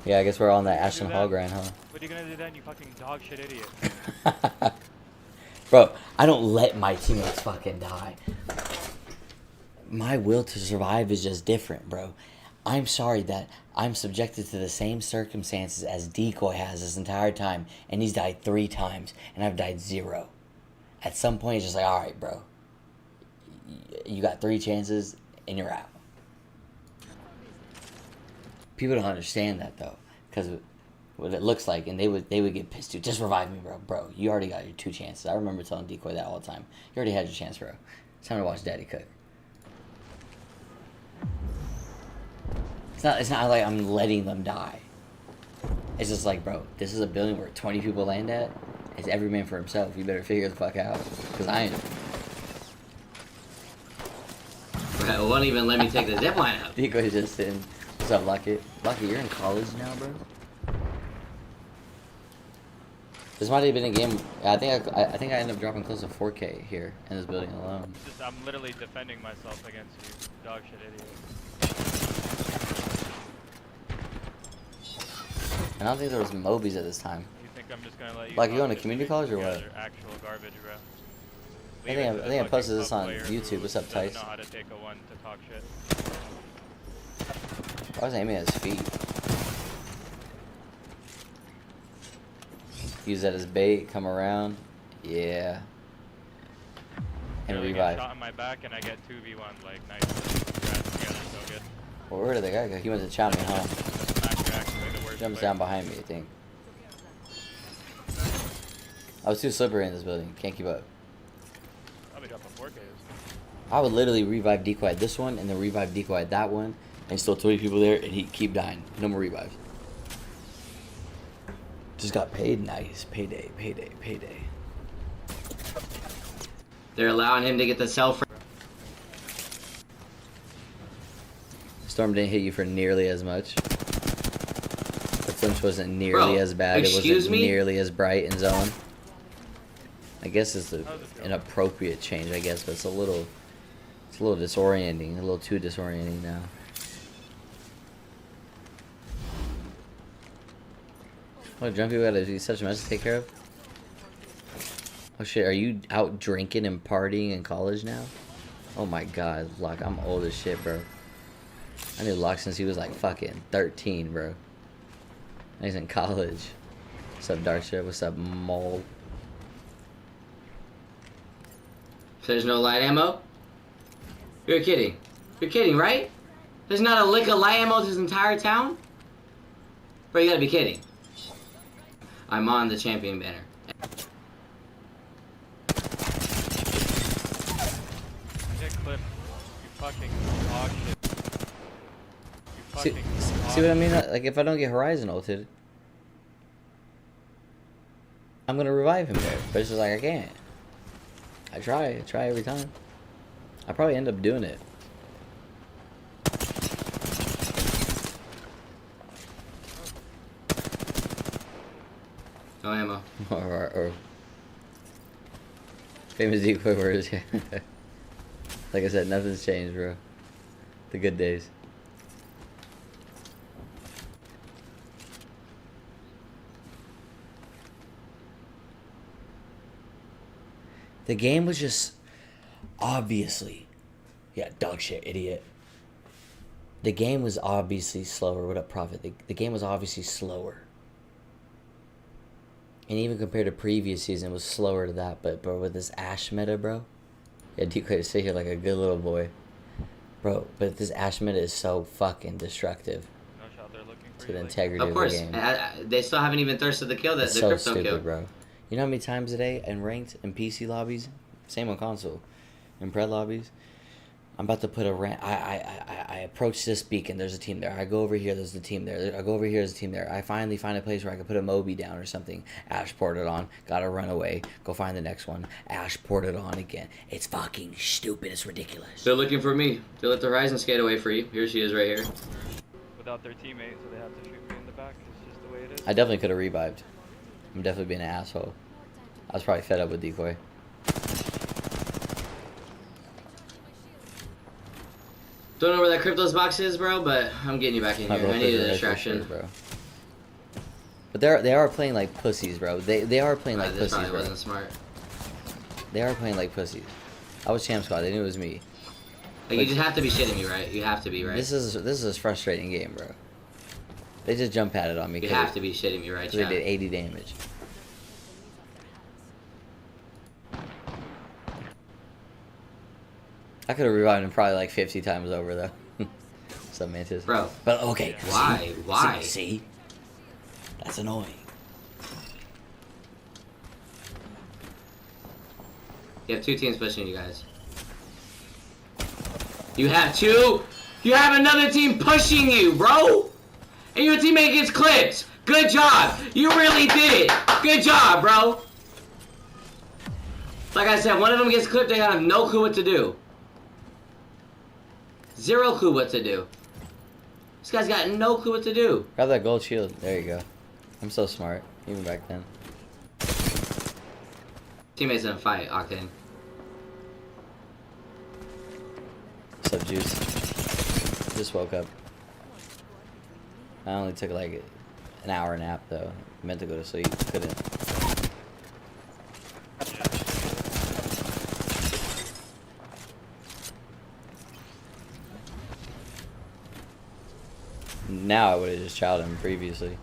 Yeah, I guess we're all on that Ashton Hall grind, huh? What are you gonna do then, you fucking dog shit idiot? Bro, I don't let my teammates fucking die. My will to survive is just different, bro. I'm sorry that I'm subjected to the same circumstances as Decoy has this entire time, and he's died 3 times, and I've died 0. At some point, it's just like, alright, bro. You got 3 chances, and you're out. People don't understand that, though, because what it looks like, and they would get pissed too. Just revive me, bro. Bro, you already got your 2 chances. I remember telling Decoy that all the time. You already had your chance, bro. It's time to watch Daddy cook. It's not like I'm letting them die. It's just like, bro, this is a building where 20 people land at. It's every man for himself. You better figure the fuck out, because I am. Bro, it won't even let me take the zip line up. Decoy's just sitting. What's up, Lucky? Lucky, you're in college now, bro? This might have been a game. I think I ended up dropping close to 4K here in this building alone. I'm literally defending myself against you, dog shit idiot. I don't think there was Mobies at this time. You think I'm just gonna let you? Like, you going to community college or what? Actual garbage, bro. I think I posted this on YouTube. What's up, Tice? Know how to take a one to talk shit. I was aiming at his feet. Use that as bait. Come around. Yeah. And revive. Shot in my back and I get 2v1 like nice. Congrats, you guys are so good. Well, where did the guy go? He went to chow me, huh? Smack your actually the worst Jumps player. down behind me, I think. I was too slippery in this building. Can't keep up. Probably dropping 4Ks. I would literally revive Decoy at this one and then revive Decoy at that one. And still 20 people there and he'd keep dying. No more revives. Just got paid. Nice. Payday, payday, payday. They're allowing him to get the self. Storm didn't hit you for nearly as much. The flinch wasn't nearly Bro, as bad. It excuse wasn't me? nearly as bright in zone. I guess it's an appropriate change, I guess, but it's a little disorienting. A little too disorienting now. Oh, drunk people gotta do such a mess to take care of? Oh shit, are you out drinking and partying in college now? Oh my god, Locke, I'm old as shit, bro. I knew Locke since he was like fucking 13, bro. He's in college. What's up, Darkshire? What's up, Mole? There's no light ammo? You're kidding. You're kidding, right? There's not a lick of light ammo to this entire town? Bro, you gotta be kidding. I'm on the champion banner. Get clipped. You fucking dog shit. You See, fucking see what I mean? Like, if I don't get Horizon ulted, I'm gonna revive him there. But it's just like, I can't. I try every time. I probably end up doing it. No ammo. or famous decoy words. Like I said, nothing's changed, bro. The good days. The game was just obviously, yeah, dog shit, idiot. The game was obviously slower. What up, Prophet? The game was obviously slower. And even compared to previous season, it was slower to that. But bro, with this Ash meta, bro, yeah, Decoy sit here like a good little boy, bro. But this Ash meta is so fucking destructive No shot, they're looking for to the you, integrity Of of course. the game. They still haven't even thirsted the kill that It's the so crypto stupid, kill. bro. You know how many times a day in ranked and PC lobbies, same on console, in pred lobbies, I'm about to put a rank. I approach this beacon. There's a team there. I go over here. There's a team there. I go over here. There's a team there. I finally find a place where I can put a Moby down or something. Ash poured it on. Gotta run away. Go find the next one. Ash poured it on again. It's fucking stupid. It's ridiculous. They're looking for me. They let the Horizon skate away for you. Here she is right here. without their teammate, so they have to shoot me in the back. It's just the way it is. I definitely could have revived. I'm definitely being an asshole. I was probably fed up with Decoy. Don't know where that Cryptos box is, bro, but I'm getting you back in here. I need a distraction. Bro. But they are playing like pussies, bro. They are playing like This pussies, probably bro. wasn't smart. They are playing like pussies. I was champ squad. They knew it was me. Like, you just have to be shitting me, right? You have to be, right? This is a frustrating game, bro. They just jump padded on me. You have to be shitting me, right, They chat? did 80 damage. I could have revived him probably like 50 times over, though. Some mantis. Bro. But okay. Why? See? Why? See? That's annoying. You have two teams pushing you guys. You have two? You have another team pushing you, bro! And your teammate gets clipped! Good job! You really did! Good job, bro! Like I said, one of them gets clipped, they have no clue what to do. Zero clue what to do. This guy's got no clue what to do. Grab that gold shield. There you go. I'm so smart, even back then. Teammates in a fight, Octane. What's up, Juice? Just woke up. I only took like an hour nap, though. Meant to go to sleep. Couldn't. Now I would have just chowed him previously.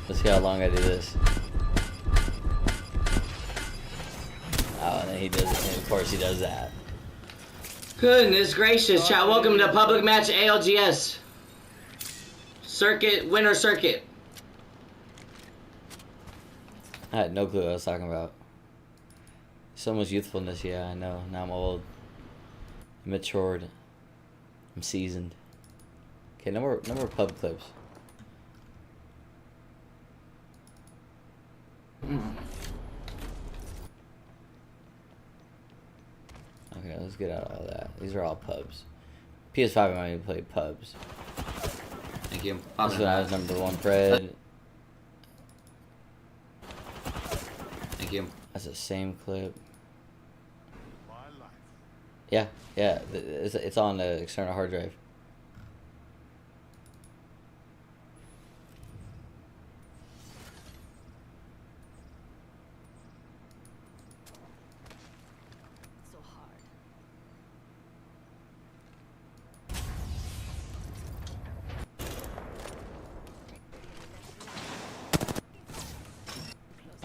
Let's see how long I do this. Oh, and then he does it. And of course he does that. Goodness gracious, chat. Welcome to Public Match ALGS. Circuit, winner circuit. I had no clue what I was talking about. So much youthfulness, yeah, I know. Now I'm old. I'm matured. I'm seasoned. Okay, no more pub clips. Okay, let's get out of all that. These are all pubs. PS5 I might even play pubs. Thank you. That's when I was #1 Fred. Thank you. That's the same clip. Yeah, yeah. It's on the external hard drive.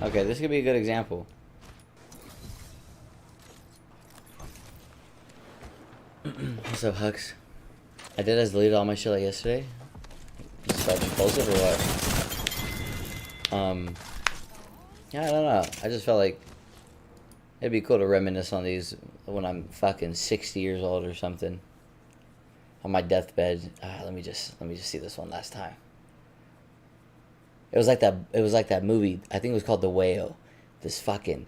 Okay, this could be a good example. What's up, Hux? I did as deleted all my shit like yesterday. Just felt impulsive or what? Yeah, I don't know. I just felt like it'd be cool to reminisce on these when I'm fucking 60 years old or something. On my deathbed. Let me just see this one last time. It was like that movie. I think it was called The Whale. This fucking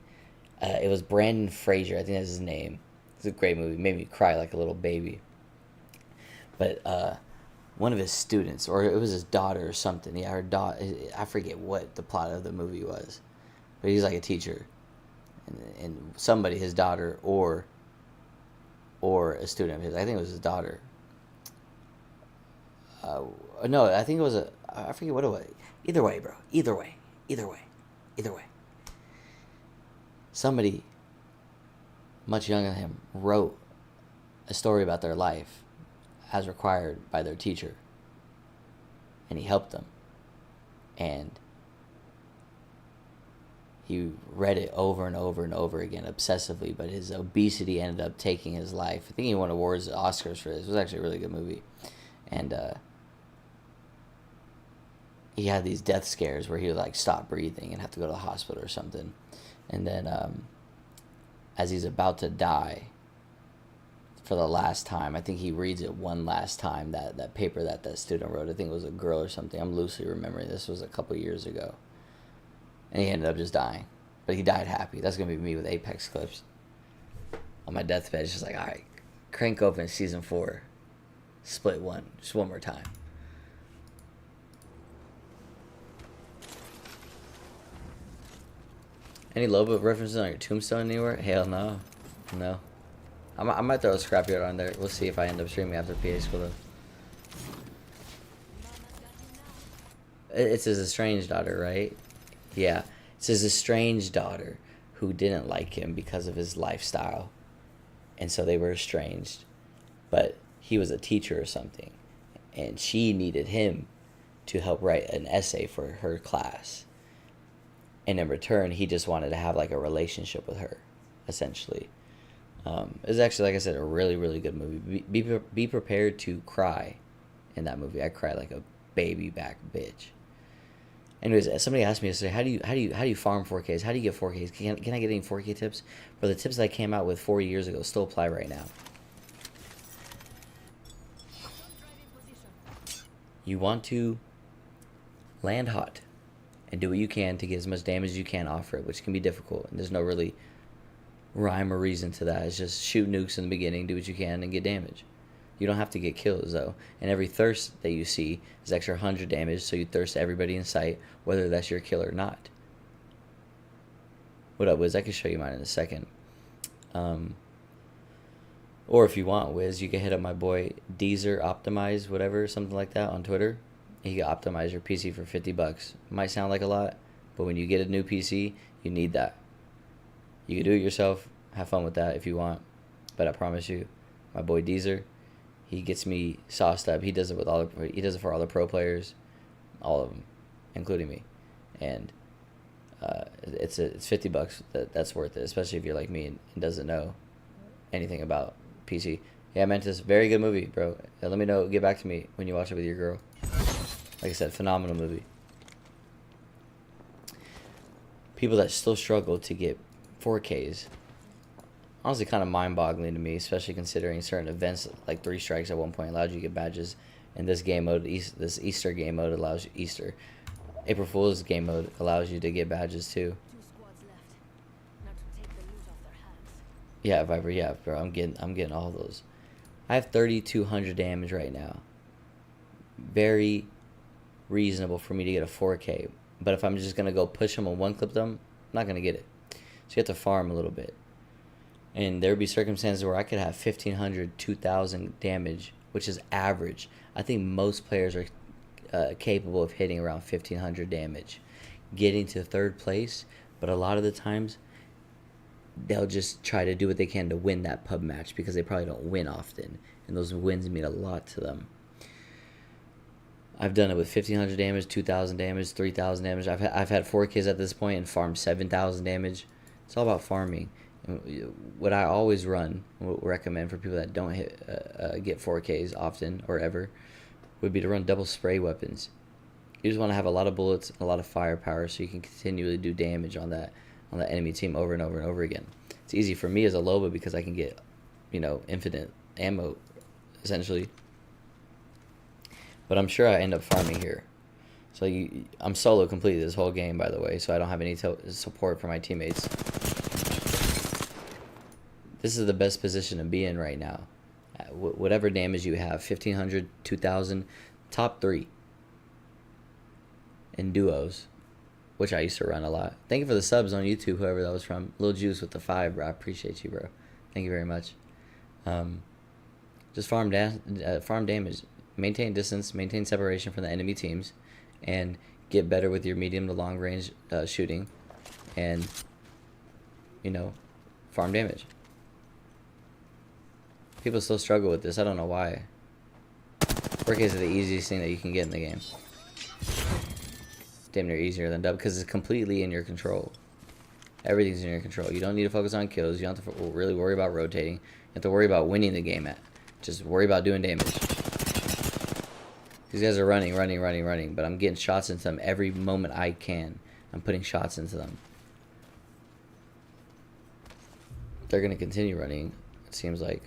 it was Brandon Fraser, I think that's his name. It's a great movie. Made me cry like a little baby. But one of his students, or it was his daughter or something. Yeah, her daughter. I forget what the plot of the movie was, but he's like a teacher, and somebody, his daughter, or a student of his. I think it was his daughter. No, I think it was I forget what it was. Either way, bro. Either way. Somebody much younger than him wrote a story about their life as required by their teacher. And he helped them. And he read it over and over and over again obsessively, but his obesity ended up taking his life. I think he won awards, Oscars for this. It was actually a really good movie. And he had these death scares where he would like stop breathing and have to go to the hospital or something. And then as he's about to die for the last time, I think he reads it one last time, that paper that student wrote. I think it was a girl or something. I'm loosely remembering. This was a couple years ago. And he ended up just dying. But he died happy. That's going to be me with Apex clips. On my deathbed, it's just like, all right, crank open season 4. Split 1. Just one more time. Any Loba references on your tombstone anywhere? Hell no. No. I might throw a scrappy art on there. We'll see if I end up streaming after PA school though. It's his estranged daughter, right? Yeah. It's his estranged daughter who didn't like him because of his lifestyle. And so they were estranged. But he was a teacher or something. And she needed him to help write an essay for her class. And in return, he just wanted to have like a relationship with her, essentially. It was actually, like I said, a really, really good movie. Be prepared to cry in that movie. I cried like a baby back bitch. Anyways, somebody asked me yesterday, how do you farm 4Ks? How do you get 4Ks? Can I get any 4K tips? But the tips that I came out with 4 years ago still apply right now. You want to land hot and do what you can to get as much damage as you can off it, which can be difficult. And there's no really rhyme or reason to that. It's just shoot nukes in the beginning, do what you can, and get damage. You don't have to get kills, though. And every thirst that you see is extra 100 damage, so you thirst everybody in sight, whether that's your kill or not. What up, Wiz? I can show you mine in a second. Or if you want, Wiz, you can hit up my boy Deezer Optimize, whatever, something like that, on Twitter. He can optimize your PC for $50. Might sound like a lot, but when you get a new PC, you need that. You can do it yourself. Have fun with that if you want. But I promise you, my boy Deezer, he gets me sauced up. He does it for all the pro players, all of them, including me. And it's $50. That's worth it, especially if you're like me and doesn't know anything about PC. Yeah, Mantis, very good movie, bro. Let me know. Get back to me when you watch it with your girl. Like I said, phenomenal movie. People that still struggle to get 4Ks, honestly kind of mind-boggling to me, especially considering certain events like 3 strikes at one point allowed you to get badges, and this game mode, this Easter game mode allows you, April Fool's game mode allows you to get badges too. 2 squads left. Now to take the loot off their hands. Yeah, Viper, yeah, bro, I'm getting all those. I have 3,200 damage right now. Very reasonable for me to get a 4K, but if I'm just gonna go push them and one clip them, I'm not gonna get it. So you have to farm a little bit, and there would be circumstances where I could have 1,500, 2,000 damage, which is average. I think most players are capable of hitting around 1,500 damage, getting to 3rd place, but a lot of the times they'll just try to do what they can to win that pub match because they probably don't win often, and those wins mean a lot to them. I've done it with 1500 damage, 2000 damage, 3000 damage. I've had 4Ks at this point and farmed 7000 damage. It's all about farming. And what I always recommend for people that don't get 4Ks often or ever would be to run double spray weapons. You just want to have a lot of bullets and a lot of firepower so you can continually do damage on that enemy team over and over and over again. It's easy for me as a Loba because I can get, infinite ammo essentially. But I'm sure I end up farming here. So I'm solo completely this whole game, by the way, so I don't have any support for my teammates. This is the best position to be in right now. Whatever damage you have, 1500, 2000, top 3 in duos, which I used to run a lot. Thank you for the subs on YouTube, whoever that was from. Lil Juice with the 5, bro. I appreciate you, bro. Thank you very much. Just farm damage. Maintain distance, maintain separation from the enemy teams, and get better with your medium to long range shooting, and farm damage. People still struggle with this. I don't know why. 4Ks is the easiest thing that you can get in the game. Damn near easier than dub because it's completely in your control. Everything's in your control. You don't need to focus on kills. You don't have to really worry about rotating. You have to worry about winning the game. Just worry about doing damage. These guys are running, but I'm getting shots into them every moment I can. I'm putting shots into them. They're going to continue running, it seems like.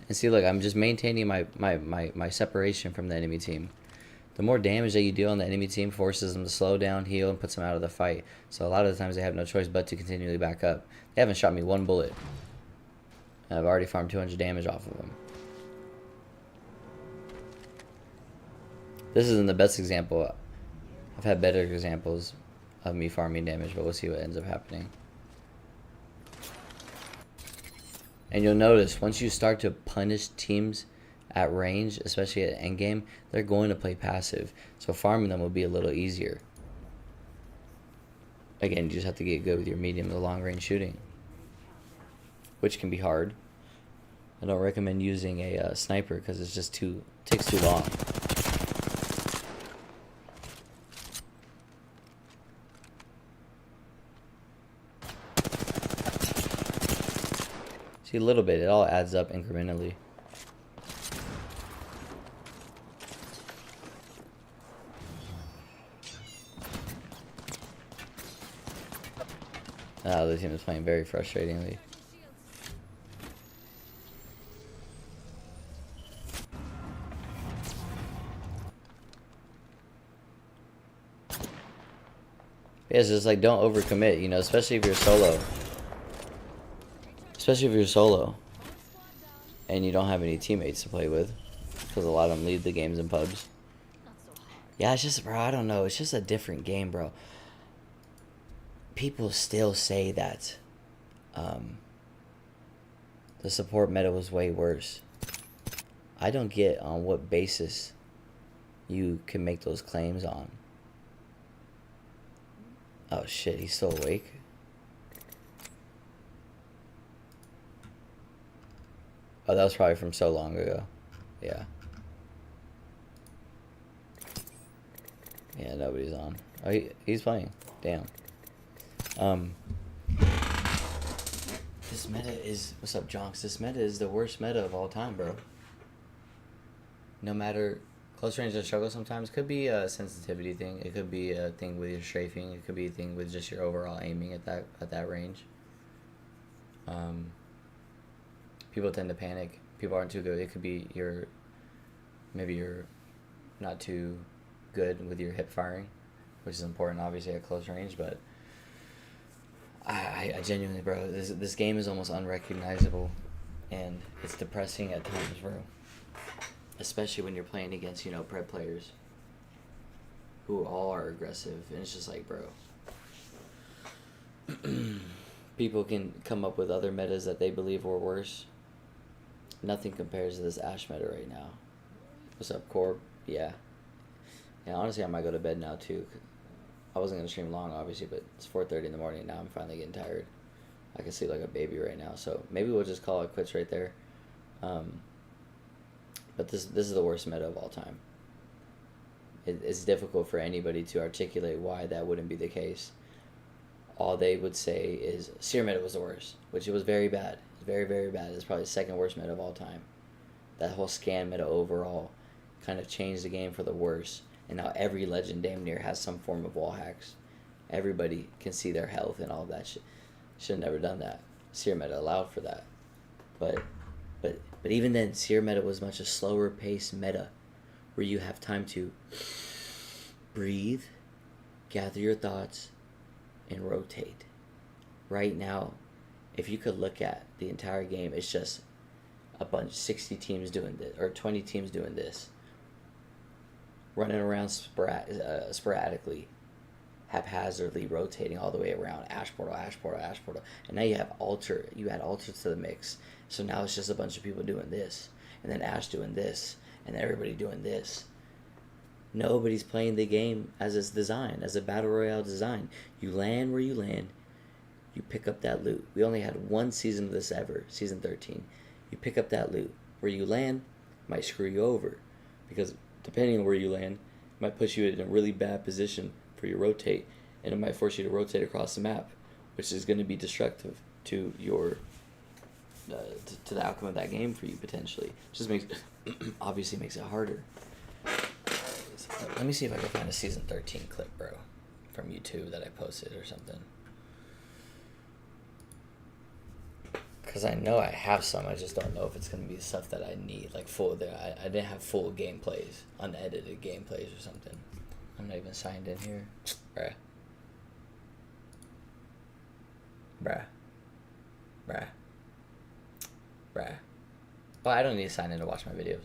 And see, look, I'm just maintaining my separation from the enemy team. The more damage that you deal on the enemy team forces them to slow down, heal, and puts them out of the fight. So a lot of the times they have no choice but to continually back up. They haven't shot me one bullet. And I've already farmed 200 damage off of them. This isn't the best example. I've had better examples of me farming damage, but we'll see what ends up happening. And you'll notice, once you start to punish teams at range, especially at endgame, they're going to play passive. So farming them will be a little easier. Again, you just have to get good with your medium to long range shooting, which can be hard. I don't recommend using a sniper because it's just takes too long. See, a little bit, it all adds up incrementally. The team is playing very frustratingly. Yeah, it's just like don't overcommit, especially if you're solo. Especially if you're solo and you don't have any teammates to play with, because a lot of them lead the games in pubs. Yeah, it's just, bro, I don't know. It's just a different game, bro. People still say that the support meta was way worse. I don't get on what basis you can make those claims on. Oh shit, he's still awake. Oh, that was probably from so long ago. Yeah. Yeah, nobody's on. Oh, he's playing. Damn. This meta is... What's up, Jonks? This meta is the worst meta of all time, bro. No matter... Close range and struggle sometimes. Could be a sensitivity thing. It could be a thing with your strafing. It could be a thing with just your overall aiming at that range. People tend to panic. People aren't too good. It could be maybe you're not too good with your hip firing, which is important obviously at close range, but I genuinely, bro, this game is almost unrecognizable, and it's depressing at times, bro. Especially when you're playing against, prep players who all are aggressive, and it's just like, bro, people can come up with other metas that they believe were worse. Nothing compares to this Ash meta right now. What's up, Corb? Yeah. Yeah, honestly, I might go to bed now, too. I wasn't going to stream long, obviously, but it's 4:30 in the morning. Now I'm finally getting tired. I can sleep like a baby right now. So maybe we'll just call it quits right there. But but this is the worst meta of all time. It's difficult for anybody to articulate why that wouldn't be the case. All they would say is Seer meta was the worst, which it was very bad. Very, very bad. It's probably the second worst meta of all time. That whole scan meta overall kind of changed the game for the worse. And now every legend damn near has some form of wall hacks. Everybody can see their health and all that shit. Should have never done that. Seer meta allowed for that. But even then, Seer meta was much a slower paced meta where you have time to breathe, gather your thoughts, and rotate. Right now, if you could look at the entire game, it's just a bunch, 60 teams doing this, or 20 teams doing this, running around sporadically, haphazardly rotating all the way around, ash portal, and now you have altar, you add altar to the mix, so now it's just a bunch of people doing this, and then ash doing this, and everybody doing this. Nobody's playing the game as it's designed, as a battle royale design. You land where you land, you pick up that loot. We only had one season of this ever, season 13. You pick up that loot. Where you land might screw you over, because depending on where you land, it might put you in a really bad position for you to rotate, and it might force you to rotate across the map, which is going to be destructive to your to the outcome of that game for you potentially. Just makes obviously makes it harder. Let me see if I can find a season 13 clip, bro, from YouTube that I posted or something. Because I know I have some, I just don't know if it's going to be stuff that I need. Like full, I didn't have full gameplays, unedited gameplays or something. I'm not even signed in here. Bruh. Well, I don't need to sign in to watch my videos.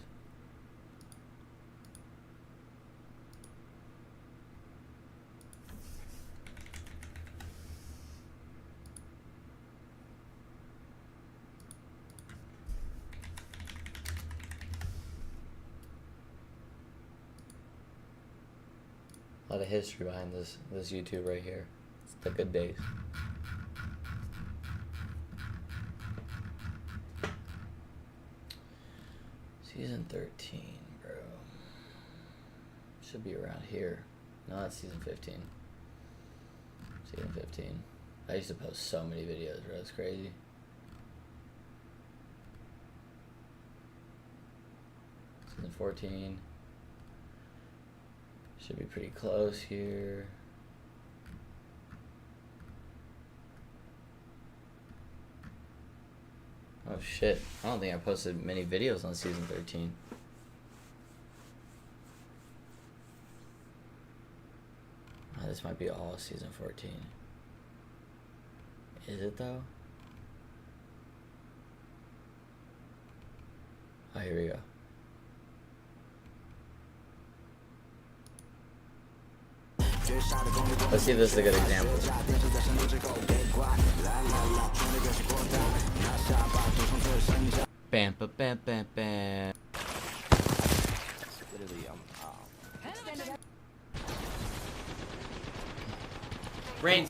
A lot of history behind this YouTube right here. It's the good days. Season 13, bro. Should be around here. No, that's season 15. Season 15. I used to post so many videos, bro. It's crazy. Season 14. Should be pretty close here. Oh shit, I don't think I posted many videos on season 13. Oh, this might be all season 14. Is it though? Oh, here we go. Let's see if this is a good example. Bam, ba, bam, bam, bam. Rain.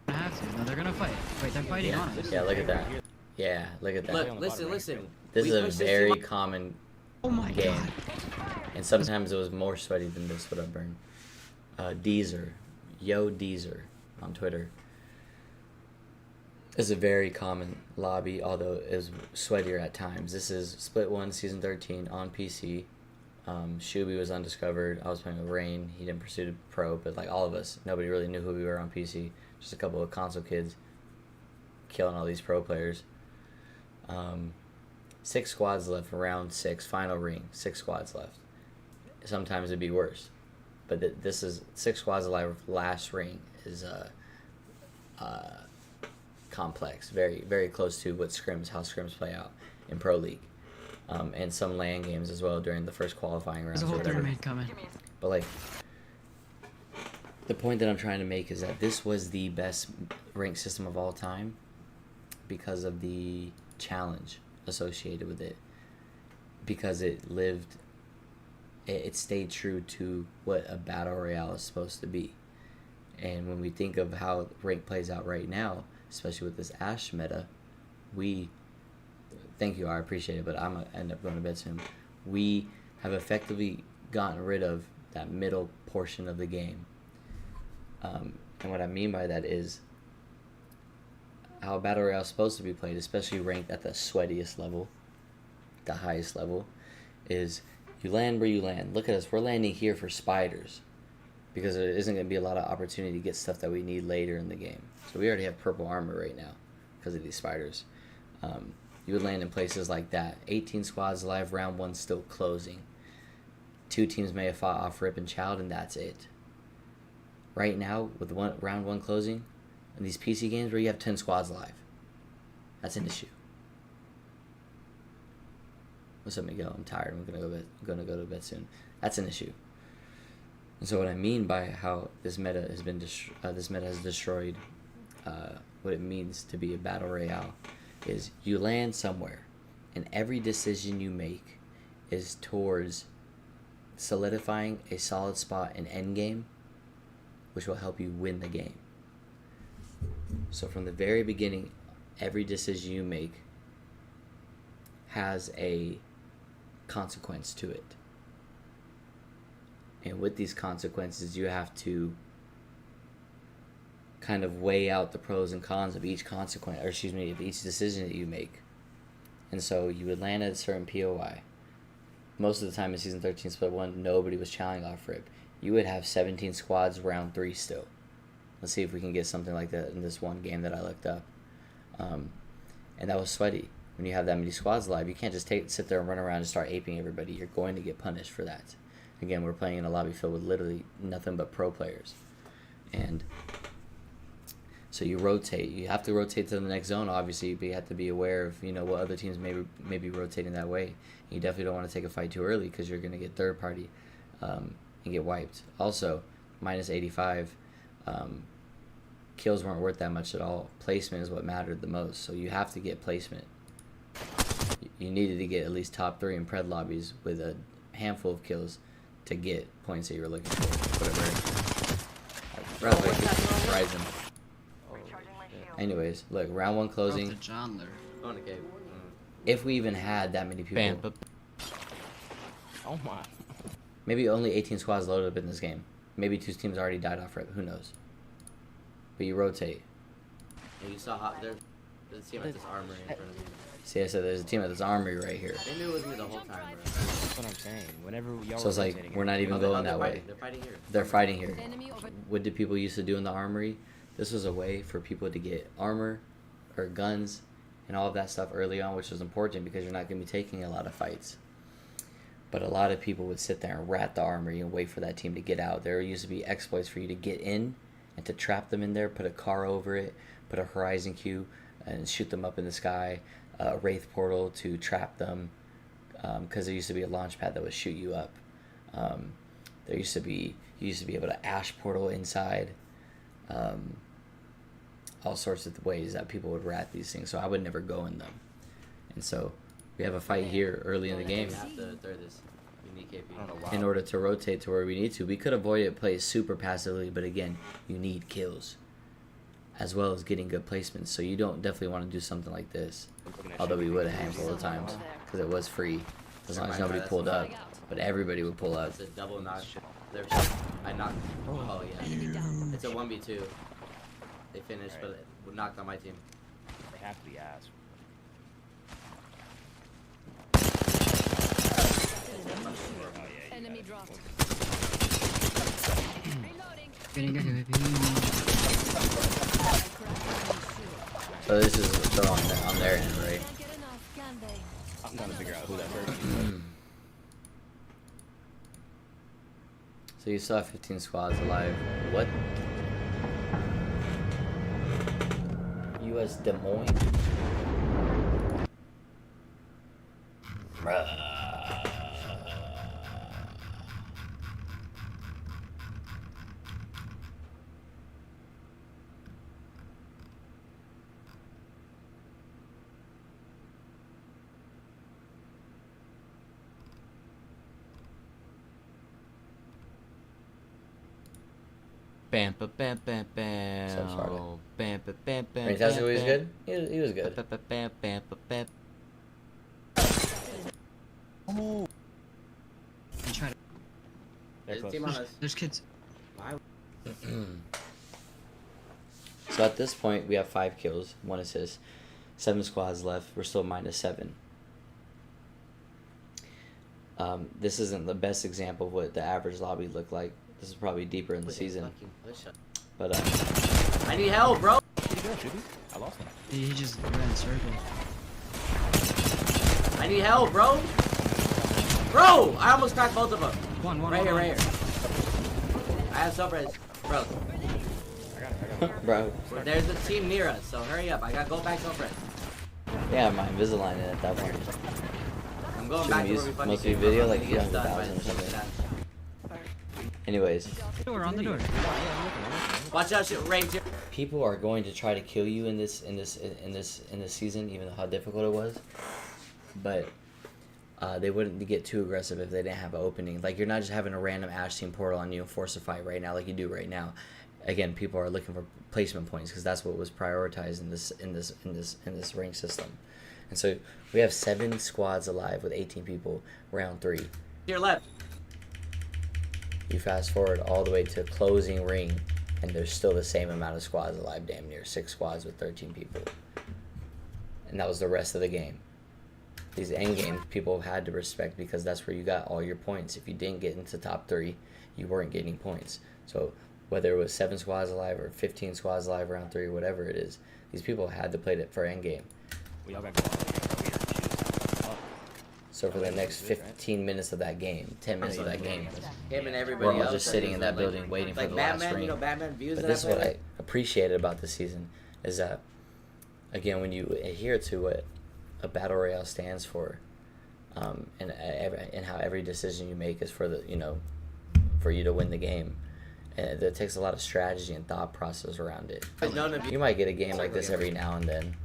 No, they're gonna fight. Wait, they're fighting on us. Yeah, look at that. Yeah, look at that. Look, listen. This We is a pushed this very team up. common Oh my game. god. And sometimes it was more sweaty than this would have burned. Deezer. Yo Deezer on Twitter. Is a very common lobby, although it was sweatier at times. This is Split 1, Season 13 on PC. Shuby was undiscovered. I was playing with Rain. He didn't pursue pro, but like all of us, nobody really knew who we were on PC. Just a couple of console kids killing all these pro players. 6 squads left, round 6, final ring. 6 squads left. Sometimes it'd be worse, but this is 6 squads alive. Last ring is complex, very very close to what how scrims play out in Pro League, and some LAN games as well during the first qualifying rounds. There's a or whole whatever. pyramid coming. But like, the point that I'm trying to make is that this was the best rank system of all time because of the challenge associated with it, because it stayed true to what a battle royale is supposed to be. And when we think of how rank plays out right now, especially with this Ash meta, Thank you, I appreciate it, but I'm gonna end up going to bed soon. We have effectively gotten rid of that middle portion of the game. And what I mean by that is how Battle Royale is supposed to be played, especially ranked at the sweatiest level, the highest level, is you land where you land. Look at us, we're landing here for spiders because there isn't going to be a lot of opportunity to get stuff that we need later in the game. So we already have purple armor right now because of these spiders. You would land in places like that. 18 squads alive, round 1 still closing. 2 teams may have fought off rip and child, and that's it. Right now, with round 1 closing, in these PC games where you have 10 squads alive, that's an issue. What's up, Miguel? I'm tired. I'm gonna go to bed soon. That's an issue. And so what I mean by how this meta has been this meta has destroyed what it means to be a battle royale is you land somewhere, and every decision you make is towards solidifying a solid spot in endgame, which will help you win the game. So from the very beginning, every decision you make has a consequence to it. And with these consequences, you have to kind of weigh out the pros and cons of each consequence, or excuse me, of each decision that you make. And so you would land at a certain POI. Most of the time in Season 13 Split 1, nobody was challenging off rip. You would have 17 squads round 3 still. Let's see if we can get something like that in this one game that I looked up. And that was sweaty. When you have that many squads alive, you can't just sit there and run around and start aping everybody. You're going to get punished for that. Again, we're playing in a lobby filled with literally nothing but pro players. And so you rotate. You have to rotate to the next zone, obviously, but you have to be aware of, you know, what other teams may be rotating that way. And you definitely don't want to take a fight too early because you're going to get third party and get wiped. Also, minus 85, kills weren't worth that much at all. Placement is what mattered the most, so you have to get placement. You needed to get at least top 3 in pred lobbies with a handful of kills to get points that you were looking for. Whatever. Horizon. Anyways, look, round 1 closing. Okay. If we even had that many people. Bam. Oh my. Maybe only 18 squads loaded up in this game. Maybe 2 teams already died off rip. Who knows? But you rotate. And you saw there's a team at this armory in front of you. See, I said there's a team at this armory right here. They knew it was me the whole time, bro. That's what I'm saying. Whenever y'all So it's like, we're not even going that way. They're fighting here. They're fighting here. Enemy over. What did people used to do in the armory? This was a way for people to get armor or guns and all of that stuff early on, which was important because you're not going to be taking a lot of fights. But a lot of people would sit there and rat the armory and wait for that team to get out. There used to be exploits for you to get in and to trap them in there, put a car over it, put a horizon queue, and shoot them up in the sky, a wraith portal to trap them, because there used to be a launch pad that would shoot you up. You used to be able to ash portal inside. All sorts of ways that people would rat these things, so I would never go in them. And so we have a fight here early in the game. You have to throw this unique AP. In order to rotate to where we need to. We could avoid it, play super passively, but again, you need kills as well as getting good placements. So you don't definitely want to do something like this, although we would a handful of times because it was free as long as nobody pulled up. But everybody would pull up. It's a double knock. I knocked. Oh yeah. It's a 1v2. They finished, but it knocked on my team. They have to be ass. Enemy dropped. Reloading. So this is they're on their end, right? Can't get enough, can they? I'm trying to figure out who that person is. So you still have 15 squads alive. What? U.S. Des Moines? Bam, bam, bam, bam, bam. So sorry. Bam, bam, bam, bam. Fantastic, he was good? He was good. Bam, bam, bam, bam, bam. us. Team on us. There's kids. So at this point, we have 5 kills, 1 assist, 7 squads left. We're still -7. This isn't the best example of what the average lobby looked like. This is probably deeper in the season. But I need help, bro. Where'd he go, Shooty? I lost him. He just ran in circles. I need help, bro. Bro, I almost cracked both of them. One, Right here, right here. I have self-res. Bro, I got it. bro, there's a team near us, so hurry up. I gotta go back self-res. yeah, my Invisalign in at that point. I'm going Should back we to use where we fucking mostly came video, from. like I'm gonna get 300,000 or stunned by something? Anyways, Door, on the door. Watch out, shit, Ray. people are going to try to kill you in this season, even though how difficult it was. But they wouldn't get too aggressive if they didn't have an opening. Like, you're not just having a random Ash team portal on you and force a fight right now, like you do right now. Again, people are looking for placement points because that's what was prioritized in this rank system. And so we have 7 squads alive with 18 people. Round 3. To your left. You fast forward all the way to closing ring, and there's still the same amount of squads alive, damn near 6 squads with 13 people. And that was the rest of the game. These end games people had to respect because that's where you got all your points. If you didn't get into top 3, you weren't getting points. So whether it was 7 squads alive or 15 squads alive round 3, whatever it is, these people had to play it for end game. We all got to go out here. So for the next 15 minutes of that game, 10 minutes of that game, Him and everybody we're all else. just sitting in that building waiting for like the Batman, last ring. you know, Batman views But that this is I what play I appreciated about this season, is that, again, when you adhere to what a battle royale stands for, and how every decision you make is for for you to win the game, and it takes a lot of strategy and thought process around it. You might get a game like this every now and then,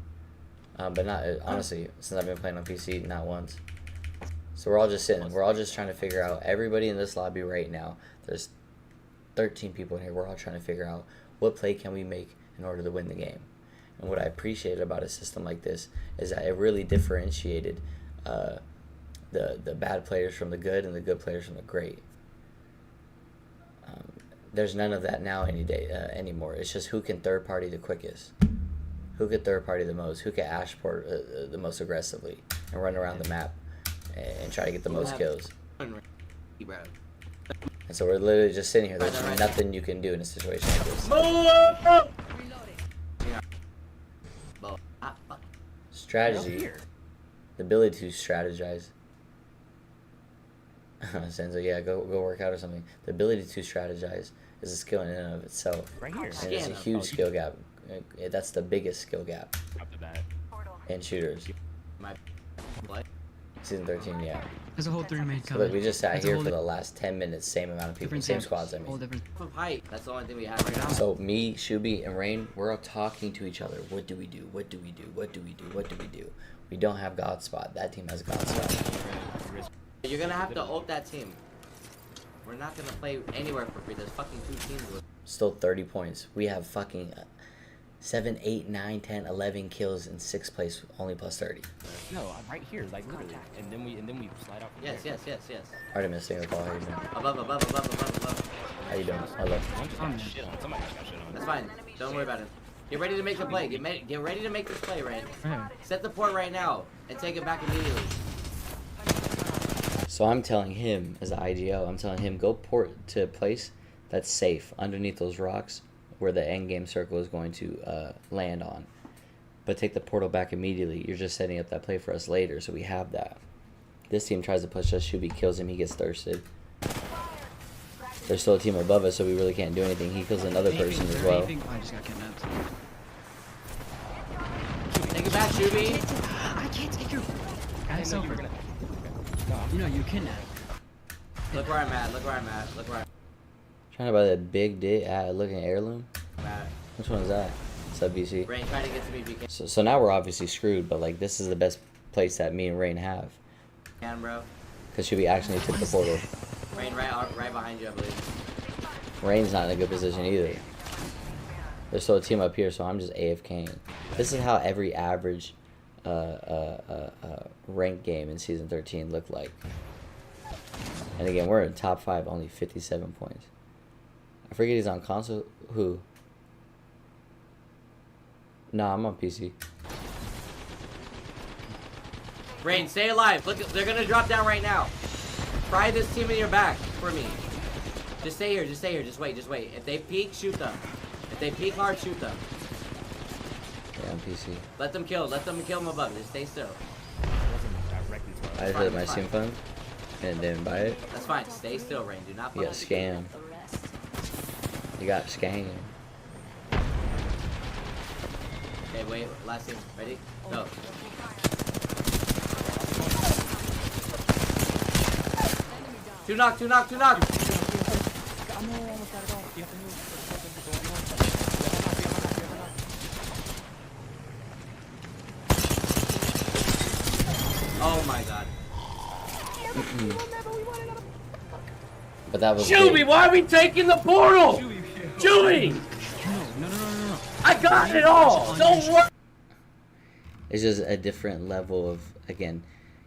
but not honestly. Since I've been playing on PC, not once. So we're all just sitting. We're all just trying to figure out. Everybody in this lobby right now, there's 13 people in here. We're all trying to figure out what play can we make in order to win the game. And what I appreciated about a system like this is that it really differentiated the bad players from the good and the good players from the great. There's none of that now anymore. It's just who can third party the quickest, who can third party the most, who can ashport the most aggressively and run around the map and try to get the most kills. And so we're literally just sitting here. There's nothing you can do in a situation like this. Strategy, the ability to strategize. Senzo, yeah, go work out or something. The ability to strategize is a skill in and of itself. Right here. And it's a huge skill gap. That's the biggest skill gap After that. in shooters. Season 13, yeah. There's a whole 3 main So cover. look, we just sat That's a here whole for the last 10 minutes, same amount of people, different same camps. squads, I mean. Whole different. Height. That's the only thing we have right now. So me, Shubi, and Rain, we're all talking to each other. What do we do? What do we do? What do we do? What do we do? We don't have God Spot. That team has God Spot. You're gonna have to ult that team. We're not gonna play anywhere for free. There's fucking 2 teams with. Still 30 points. We have fucking 7, 8, 9, 10, 11 kills in 6th place, only plus 30. No, I'm right here, like literally. And then we slide out. From Yes, here. yes. Artemis, single call. How you doing? Above. How you doing? Hello. Someone just got shit on. Somebody just got shit on. That's fine. Don't worry about it. Get ready to make the play. Get ready to make this play, Rand. Alright. Set the port right now and take it back immediately. So I'm telling him, as an IGL, I'm telling him, go port to a place that's safe underneath those rocks where the end game circle is going to land on. But take the portal back immediately. You're just setting up that play for us later, so we have that. This team tries to push us. Shubi kills him. He gets thirsted. There's still a team above us, so we really can't do anything. He kills another person as well. Oh, I just got kidnapped. Take it back, Shubi. I can't take your. I have No, you were silver. gonna. You know, you kidnapped. Look where I'm at. Trying to buy that big dick looking heirloom. At. Which one is that? Sub BC. Rain trying to get to me, BK. So now we're obviously screwed, but like this is the best place that me and Rain have. Can, bro. Because Shubi actually took the portal. Rain right behind you, I believe. Rain's not in a good position either. There's still a team up here, so I'm just AFKing. This is how every average ranked game in Season 13 looked like. And again, we're in top 5, only 57 points. I forget he's on console. Who? Nah, I'm on PC. Rain, stay alive. Look, they're gonna drop down right now. Fry this team in your back for me. Just stay here. Just stay here. Just wait. Just wait. If they peek, shoot them. If they peek hard, shoot them. Yeah, on PC. Let them kill. Let them kill them above. Just stay still. I just had my SIM phone and didn't buy it. That's fine. Stay still, Rain. Do not. You got scammed. You got scammed. Okay, wait. Last thing. Ready? Go. Two knock. Two knock. Two knock. Oh my god. But that was Chewy, why are we taking the portal? Chewy! No. I got it all! Don't worry! It's just a different level of, again,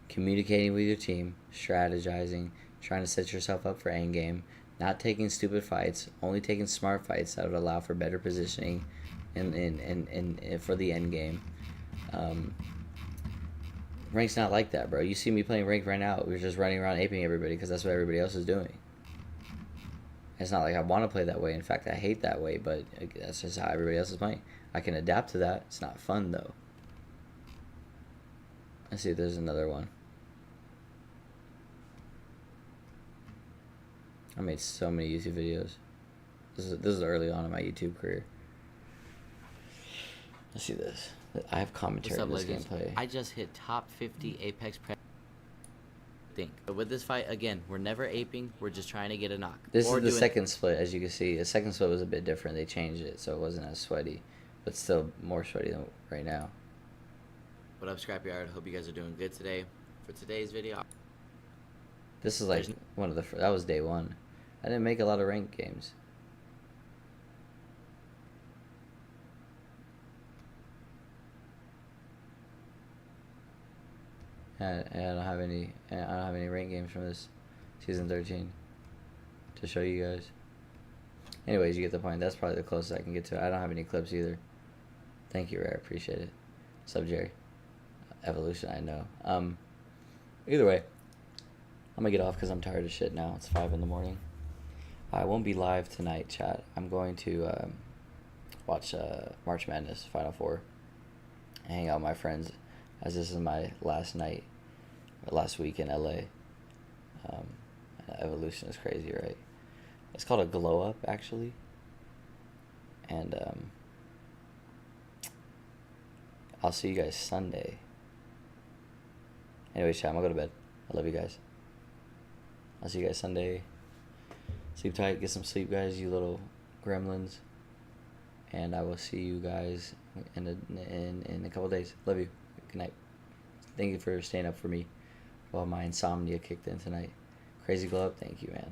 communicating with your team, strategizing, trying to set yourself up for endgame, not taking stupid fights, only taking smart fights that would allow for better positioning and for the end game. Rank's not like that, bro. You see me playing rank right now. We're just running around aping everybody because that's what everybody else is doing. It's not like I want to play that way. In fact, I hate that way, but that's just how everybody else is playing. I can adapt to that. It's not fun, though. Let's see if there's another one. I made so many YouTube videos. This is early on in my YouTube career. Let's see this. I have commentary on this gameplay. I just hit top 50 Apex Prep. But with this fight, again, we're never aping. We're just trying to get a knock. This is the second split, as you can see. The second split was a bit different. They changed it, so it wasn't as sweaty. But still more sweaty than right now. What up, Scrappy Art? Hope you guys are doing good today. For today's video, This is like one of the... That was day 1. I didn't make a lot of ranked games. I don't have any ranked games from this season 13 to show you guys. Anyways, you get the point. That's probably the closest I can get to it. I don't have any clips either. Thank you, Rare. Appreciate it. What's up, Jerry? Evolution, I know. Either way, I'm gonna get off because I'm tired of shit now. It's 5 in the morning. I won't be live tonight, chat. I'm going to watch March Madness Final Four, hang out with my friends, as this is my last week in LA. Evolution is crazy, right? It's called a glow up, actually. And I'll see you guys Sunday. Anyways, chat, I'm gonna go to bed. I love you guys. I'll see you guys Sunday. Sleep tight, get some sleep, guys, you little gremlins. And I will see you guys in a couple days. Love you. Good night. Thank you for staying up for me while my insomnia kicked in tonight. Crazy glow up, thank you, man.